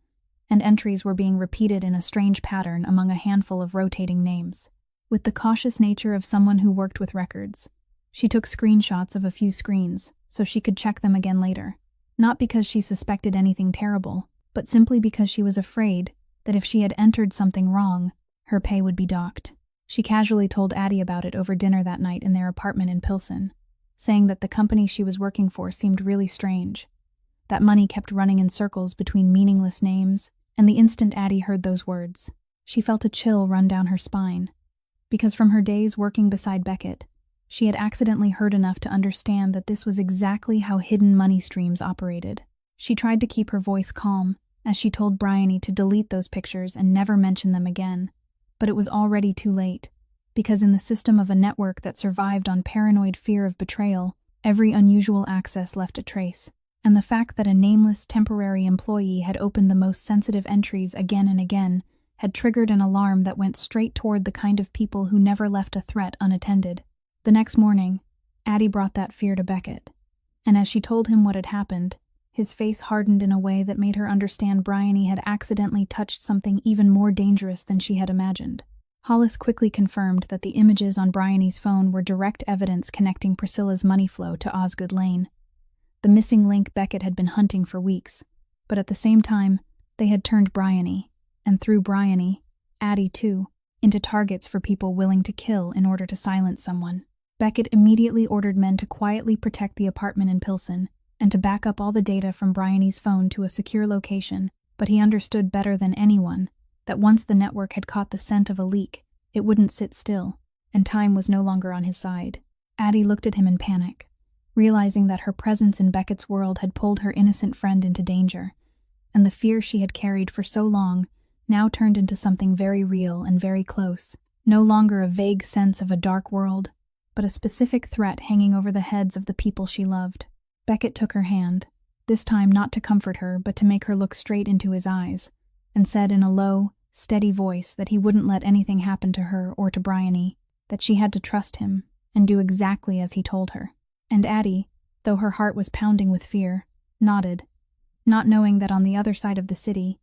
Speaker 1: and entries were being repeated in a strange pattern among a handful of rotating names. With the cautious nature of someone who worked with records, she took screenshots of a few screens so she could check them again later, not because she suspected anything terrible, but simply because she was afraid that if she had entered something wrong, her pay would be docked. She casually told Addie about it over dinner that night in their apartment in Pilsen, saying that the company she was working for seemed really strange, that money kept running in circles between meaningless names, and the instant Addie heard those words, she felt a chill run down her spine, because from her days working beside Beckett, she had accidentally heard enough to understand that this was exactly how hidden money streams operated. She tried to keep her voice calm as she told Bryony to delete those pictures and never mention them again, but it was already too late, because in the system of a network that survived on paranoid fear of betrayal, every unusual access left a trace, and the fact that a nameless temporary employee had opened the most sensitive entries again and again had triggered an alarm that went straight toward the kind of people who never left a threat unattended. The next morning, Addie brought that fear to Beckett, and as she told him what had happened, his face hardened in a way that made her understand Bryony had accidentally touched something even more dangerous than she had imagined. Hollis quickly confirmed that the images on Bryony's phone were direct evidence connecting Priscilla's money flow to Osgood Lane, the missing link Beckett had been hunting for weeks, but at the same time, they had turned Bryony, and through Bryony, Addie too, into targets for people willing to kill in order to silence someone. Beckett immediately ordered men to quietly protect the apartment in Pilsen, and to back up all the data from Bryony's phone to a secure location, but he understood better than anyone that once the network had caught the scent of a leak, it wouldn't sit still, and time was no longer on his side. Addie looked at him in panic, realizing that her presence in Beckett's world had pulled her innocent friend into danger, and the fear she had carried for so long now turned into something very real and very close, no longer a vague sense of a dark world, but a specific threat hanging over the heads of the people she loved. Beckett took her hand, this time not to comfort her but to make her look straight into his eyes, and said in a low, steady voice that he wouldn't let anything happen to her or to Bryony, that she had to trust him and do exactly as he told her. And Addie, though her heart was pounding with fear, nodded, not knowing that on the other side of the city,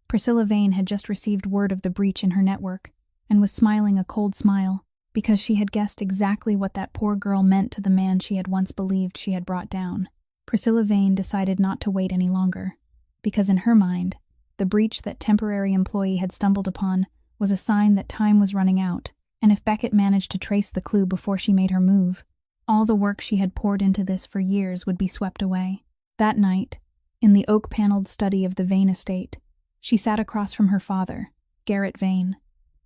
Speaker 1: Priscilla Vane had just received word of the breach in her network and was smiling a cold smile because she had guessed exactly what that poor girl meant to the man she had once believed she had brought down. Priscilla Vane decided not to wait any longer, because in her mind, the breach that temporary employee had stumbled upon was a sign that time was running out, and if Beckett managed to trace the clue before she made her move, all the work she had poured into this for years would be swept away. That night, in the oak-paneled study of the Vane estate, she sat across from her father, Garrett Vane,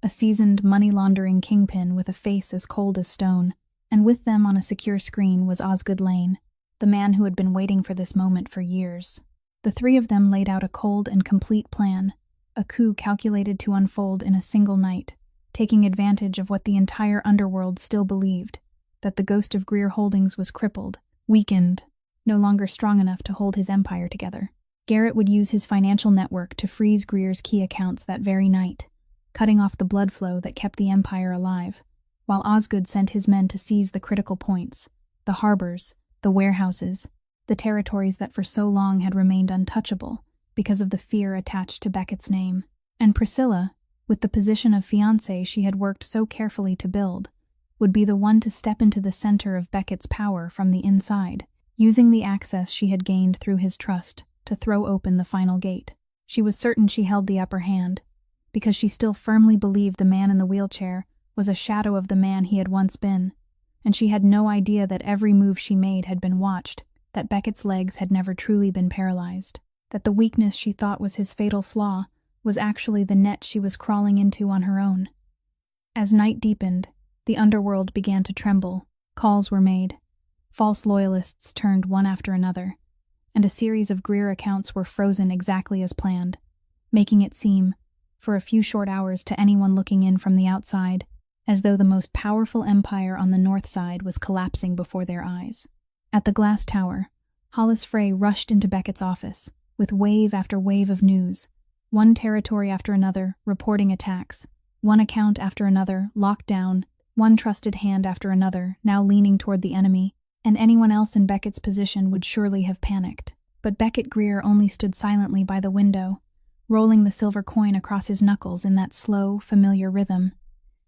Speaker 1: a seasoned money-laundering kingpin with a face as cold as stone, and with them on a secure screen was Osgood Lane, the man who had been waiting for this moment for years. The three of them laid out a cold and complete plan, a coup calculated to unfold in a single night, taking advantage of what the entire underworld still believed, that the ghost of Greer Holdings was crippled, weakened, no longer strong enough to hold his empire together. Garrett would use his financial network to freeze Greer's key accounts that very night, cutting off the blood flow that kept the empire alive, while Osgood sent his men to seize the critical points, the harbors, the warehouses, the territories that for so long had remained untouchable because of the fear attached to Beckett's name. And Priscilla, with the position of fiancée she had worked so carefully to build, would be the one to step into the center of Beckett's power from the inside, using the access she had gained through his trust to throw open the final gate. She was certain she held the upper hand, because she still firmly believed the man in the wheelchair was a shadow of the man he had once been, and she had no idea that every move she made had been watched, that Beckett's legs had never truly been paralyzed, that the weakness she thought was his fatal flaw was actually the net she was crawling into on her own. As night deepened, the underworld began to tremble, calls were made, false loyalists turned one after another, and a series of Greer accounts were frozen exactly as planned, making it seem, for a few short hours to anyone looking in from the outside, as though the most powerful empire on the north side was collapsing before their eyes. At the glass tower, Hollis Frey rushed into Beckett's office, with wave after wave of news, one territory after another reporting attacks, one account after another locked down, one trusted hand after another now leaning toward the enemy, and anyone else in Beckett's position would surely have panicked. But Beckett Greer only stood silently by the window, rolling the silver coin across his knuckles in that slow, familiar rhythm,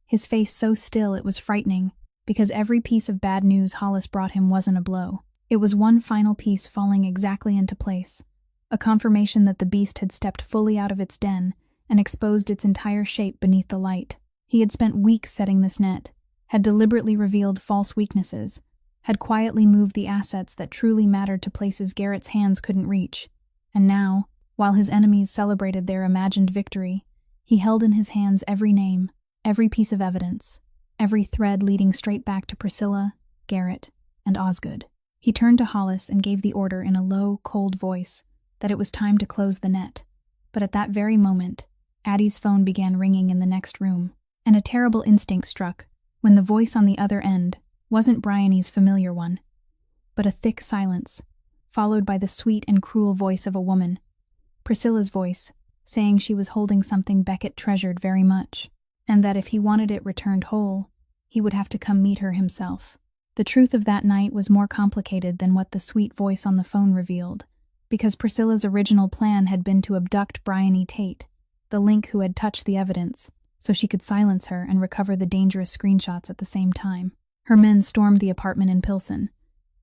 Speaker 1: his face so still it was frightening, because every piece of bad news Hollis brought him wasn't a blow. It was one final piece falling exactly into place, a confirmation that the beast had stepped fully out of its den and exposed its entire shape beneath the light. He had spent weeks setting this net, had deliberately revealed false weaknesses, had quietly moved the assets that truly mattered to places Garrett's hands couldn't reach, and now, while his enemies celebrated their imagined victory, he held in his hands every name, every piece of evidence, every thread leading straight back to Priscilla, Garrett, and Osgood. He turned to Hollis and gave the order in a low, cold voice that it was time to close the net. But at that very moment, Addie's phone began ringing in the next room, and a terrible instinct struck when the voice on the other end wasn't Bryony's familiar one, but a thick silence, followed by the sweet and cruel voice of a woman, Priscilla's voice, saying she was holding something Beckett treasured very much, and that if he wanted it returned whole, he would have to come meet her himself. The truth of that night was more complicated than what the sweet voice on the phone revealed, because Priscilla's original plan had been to abduct Bryony Tate, the link who had touched the evidence, so she could silence her and recover the dangerous screenshots at the same time. Her men stormed the apartment in Pilsen,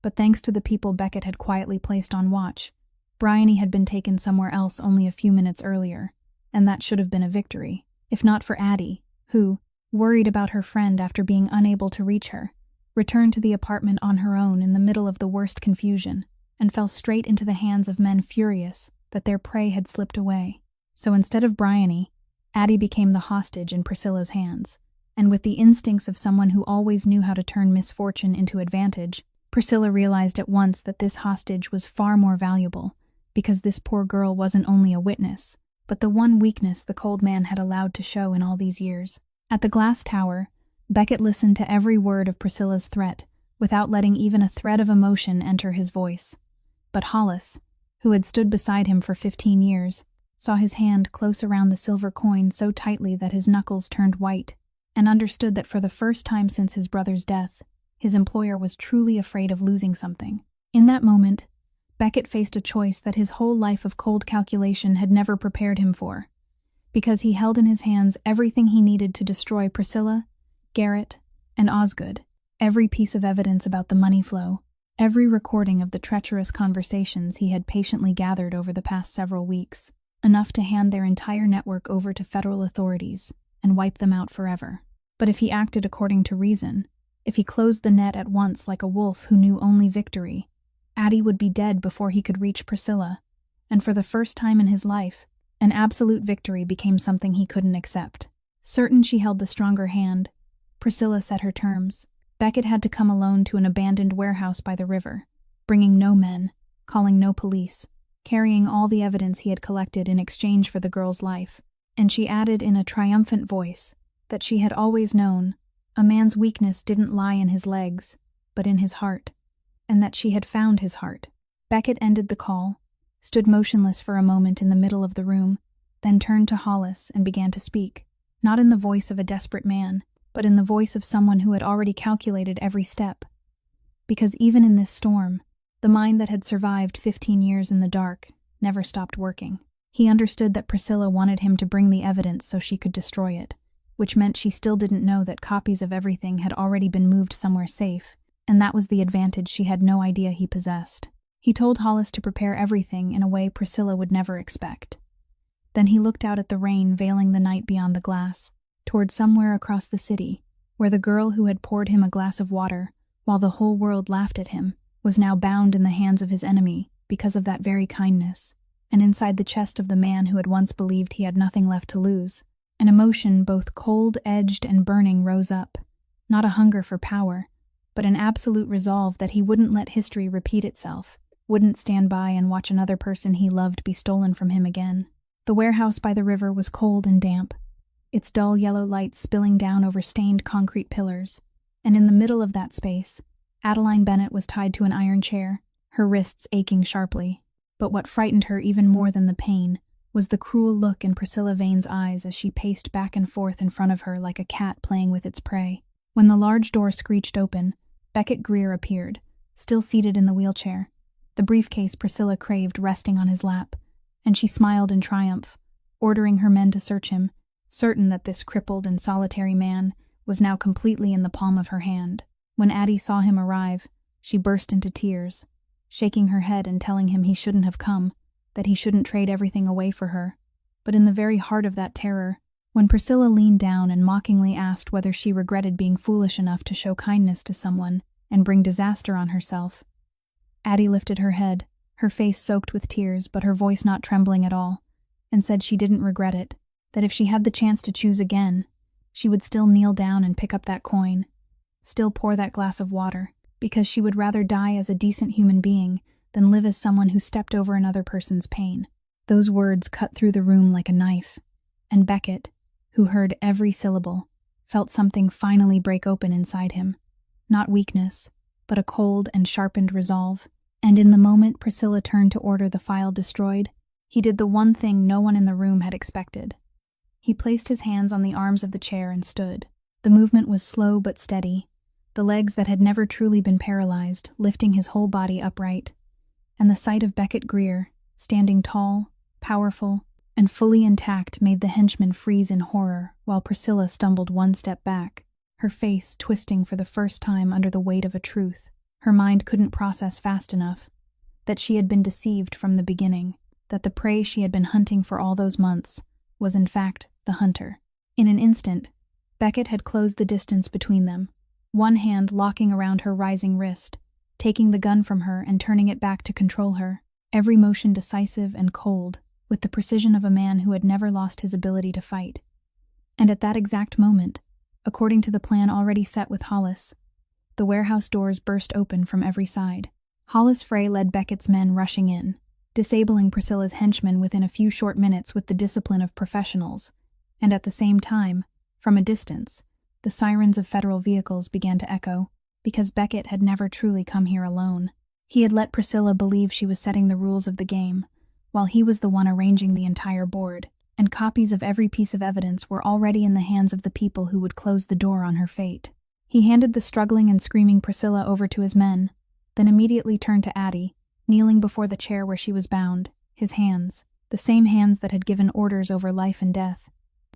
Speaker 1: but thanks to the people Beckett had quietly placed on watch, Bryony had been taken somewhere else only a few minutes earlier, and that should have been a victory, if not for Addie, who, worried about her friend after being unable to reach her, returned to the apartment on her own in the middle of the worst confusion, and fell straight into the hands of men furious that their prey had slipped away. So instead of Bryony, Addie became the hostage in Priscilla's hands, and with the instincts of someone who always knew how to turn misfortune into advantage, Priscilla realized at once that this hostage was far more valuable, because this poor girl wasn't only a witness, but the one weakness the cold man had allowed to show in all these years. At the glass tower, Beckett listened to every word of Priscilla's threat, without letting even a thread of emotion enter his voice. But Hollis, who had stood beside him for 15 years, saw his hand close around the silver coin so tightly that his knuckles turned white, and understood that for the first time since his brother's death, his employer was truly afraid of losing something. In that moment, Beckett faced a choice that his whole life of cold calculation had never prepared him for, because he held in his hands everything he needed to destroy Priscilla, Garrett, and Osgood, every piece of evidence about the money flow, every recording of the treacherous conversations he had patiently gathered over the past several weeks, enough to hand their entire network over to federal authorities and wipe them out forever. But if he acted according to reason, if he closed the net at once like a wolf who knew only victory, Addie would be dead before he could reach Priscilla, and for the first time in his life, an absolute victory became something he couldn't accept. Certain she held the stronger hand, Priscilla set her terms. Beckett had to come alone to an abandoned warehouse by the river, bringing no men, calling no police, carrying all the evidence he had collected in exchange for the girl's life. And she added in a triumphant voice that she had always known a man's weakness didn't lie in his legs, but in his heart, and that she had found his heart. Beckett ended the call, stood motionless for a moment in the middle of the room, then turned to Hollis and began to speak, not in the voice of a desperate man, but in the voice of someone who had already calculated every step. Because even in this storm, the mind that had survived 15 years in the dark never stopped working. He understood that Priscilla wanted him to bring the evidence so she could destroy it, which meant she still didn't know that copies of everything had already been moved somewhere safe, and that was the advantage she had no idea he possessed. He told Hollis to prepare everything in a way Priscilla would never expect. Then he looked out at the rain veiling the night beyond the glass, toward somewhere across the city, where the girl who had poured him a glass of water, while the whole world laughed at him, was now bound in the hands of his enemy because of that very kindness, and inside the chest of the man who had once believed he had nothing left to lose, an emotion both cold-edged and burning rose up, not a hunger for power, but an absolute resolve that he wouldn't let history repeat itself, wouldn't stand by and watch another person he loved be stolen from him again. The warehouse by the river was cold and damp, its dull yellow light spilling down over stained concrete pillars, and in the middle of that space, Adeline Bennett was tied to an iron chair, her wrists aching sharply. But what frightened her even more than the pain was the cruel look in Priscilla Vane's eyes as she paced back and forth in front of her like a cat playing with its prey. When the large door screeched open, Beckett Greer appeared, still seated in the wheelchair, the briefcase Priscilla craved resting on his lap, and she smiled in triumph, ordering her men to search him, certain that this crippled and solitary man was now completely in the palm of her hand. When Addie saw him arrive, she burst into tears, shaking her head and telling him he shouldn't have come, that he shouldn't trade everything away for her. But in the very heart of that terror, when Priscilla leaned down and mockingly asked whether she regretted being foolish enough to show kindness to someone and bring disaster on herself, Addie lifted her head, her face soaked with tears but her voice not trembling at all, and said she didn't regret it, that if she had the chance to choose again, she would still kneel down and pick up that coin, still pour that glass of water, because she would rather die as a decent human being than live as someone who stepped over another person's pain. Those words cut through the room like a knife, and Beckett, who heard every syllable, felt something finally break open inside him. Not weakness, but a cold and sharpened resolve. And in the moment Priscilla turned to order the file destroyed, he did the one thing no one in the room had expected. He placed his hands on the arms of the chair and stood. The movement was slow but steady, the legs that had never truly been paralyzed, lifting his whole body upright, and the sight of Beckett Greer, standing tall, powerful, and fully intact made the henchman freeze in horror while Priscilla stumbled one step back, her face twisting for the first time under the weight of a truth her mind couldn't process fast enough, that she had been deceived from the beginning, that the prey she had been hunting for all those months was in fact the hunter. In an instant, Beckett had closed the distance between them, one hand locking around her rising wrist, taking the gun from her and turning it back to control her, every motion decisive and cold, with the precision of a man who had never lost his ability to fight. And at that exact moment, according to the plan already set with Hollis, the warehouse doors burst open from every side. Hollis Frey led Beckett's men rushing in, disabling Priscilla's henchmen within a few short minutes with the discipline of professionals, and at the same time, from a distance, The sirens of federal vehicles began to echo, because Beckett had never truly come here alone. He had let Priscilla believe she was setting the rules of the game, while he was the one arranging the entire board, and copies of every piece of evidence were already in the hands of the people who would close the door on her fate. He handed the struggling and screaming Priscilla over to his men, then immediately turned to Addie, kneeling before the chair where she was bound, his hands, the same hands that had given orders over life and death,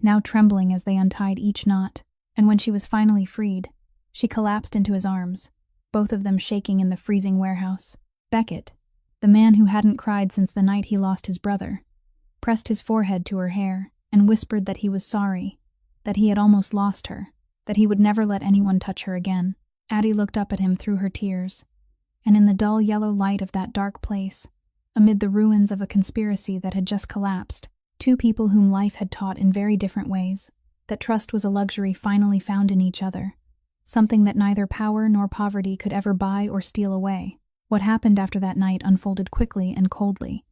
Speaker 1: now trembling as they untied each knot, and when she was finally freed, she collapsed into his arms, both of them shaking in the freezing warehouse. Beckett, the man who hadn't cried since the night he lost his brother, pressed his forehead to her hair and whispered that he was sorry, that he had almost lost her, that he would never let anyone touch her again. Addie looked up at him through her tears, and in the dull yellow light of that dark place, amid the ruins of a conspiracy that had just collapsed, two people whom life had taught in very different ways that trust was a luxury finally found in each other, something that neither power nor poverty could ever buy or steal away. What happened after that night unfolded quickly and coldly,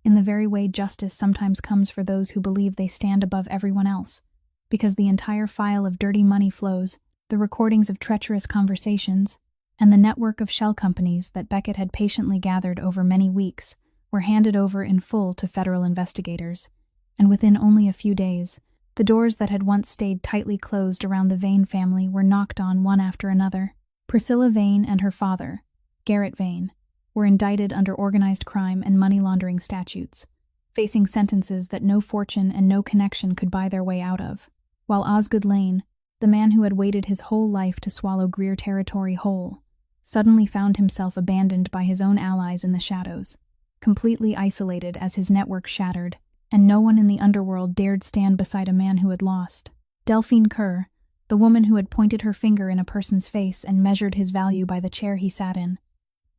Speaker 1: in the very way justice sometimes comes for those who believe they stand above everyone else, because the entire file of dirty money flows, the recordings of treacherous conversations, and the network of shell companies that Beckett had patiently gathered over many weeks were handed over in full to federal investigators, and within only a few days, the doors that had once stayed tightly closed around the Vane family were knocked on one after another. Priscilla Vane and her father, Garrett Vane, were indicted under organized crime and money laundering statutes, facing sentences that no fortune and no connection could buy their way out of, while Osgood Lane, the man who had waited his whole life to swallow Greer territory whole, suddenly found himself abandoned by his own allies in the shadows, completely isolated as his network shattered, and no one in the underworld dared stand beside a man who had lost. Delphine Kerr, the woman who had pointed her finger in a person's face and measured his value by the chair he sat in,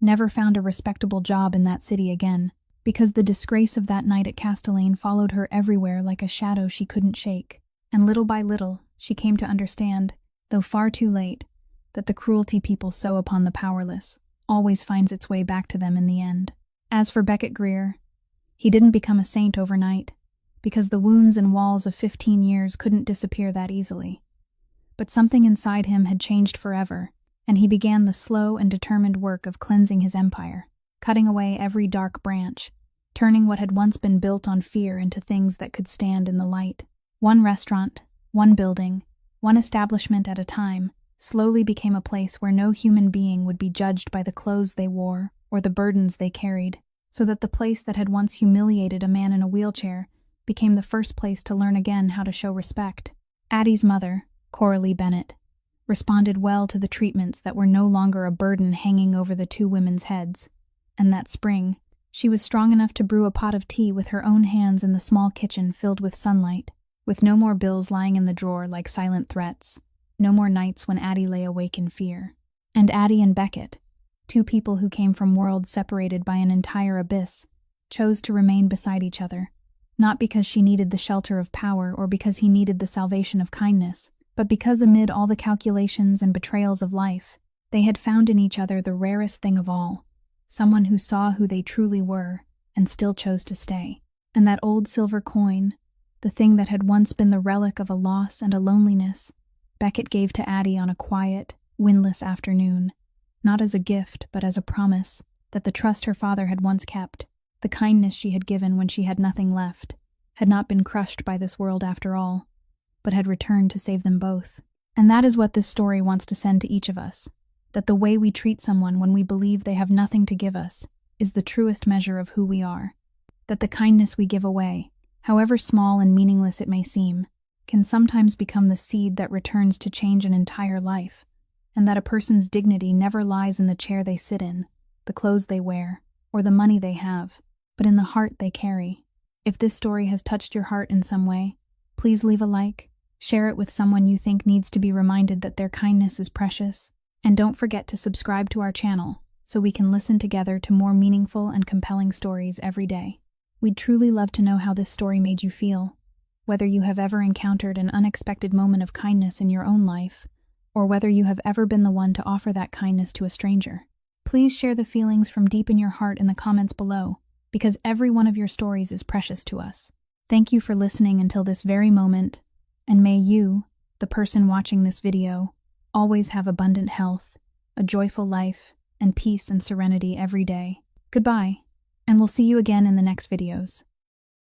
Speaker 1: never found a respectable job in that city again, because the disgrace of that night at Castellane followed her everywhere like a shadow she couldn't shake. And little by little, she came to understand, though far too late, that the cruelty people sow upon the powerless always finds its way back to them in the end. As for Beckett Greer, he didn't become a saint overnight, because the wounds and walls of 15 years couldn't disappear that easily. But something inside him had changed forever, and he began the slow and determined work of cleansing his empire, cutting away every dark branch, turning what had once been built on fear into things that could stand in the light. One restaurant, one building, one establishment at a time, slowly became a place where no human being would be judged by the clothes they wore or the burdens they carried, so that the place that had once humiliated a man in a wheelchair became the first place to learn again how to show respect. Addie's mother, Coralie Bennett, responded well to the treatments that were no longer a burden hanging over the two women's heads, and that spring, she was strong enough to brew a pot of tea with her own hands in the small kitchen filled with sunlight, with no more bills lying in the drawer like silent threats, no more nights when Addie lay awake in fear. And Addie and Beckett, two people who came from worlds separated by an entire abyss, chose to remain beside each other, not because she needed the shelter of power or because he needed the salvation of kindness, but because amid all the calculations and betrayals of life, they had found in each other the rarest thing of all, someone who saw who they truly were and still chose to stay. And that old silver coin, the thing that had once been the relic of a loss and a loneliness, Beckett gave to Addie on a quiet, windless afternoon, not as a gift but as a promise that the trust her father had once kept, the kindness she had given when she had nothing left, had not been crushed by this world after all, but had returned to save them both. And that is what this story wants to send to each of us, that the way we treat someone when we believe they have nothing to give us is the truest measure of who we are, that the kindness we give away, however small and meaningless it may seem, can sometimes become the seed that returns to change an entire life, and that a person's dignity never lies in the chair they sit in, the clothes they wear, or the money they have, but in the heart they carry. If this story has touched your heart in some way, please leave a like, share it with someone you think needs to be reminded that their kindness is precious, and don't forget to subscribe to our channel so we can listen together to more meaningful and compelling stories every day. We'd truly love to know how this story made you feel, whether you have ever encountered an unexpected moment of kindness in your own life, or whether you have ever been the one to offer that kindness to a stranger. Please share the feelings from deep in your heart in the comments below, because every one of your stories is precious to us. Thank you for listening until this very moment, and may you, the the person watching this video, always have abundant health, a joyful life, and peace and serenity every day. Goodbye, and we'll see you again in the next videos.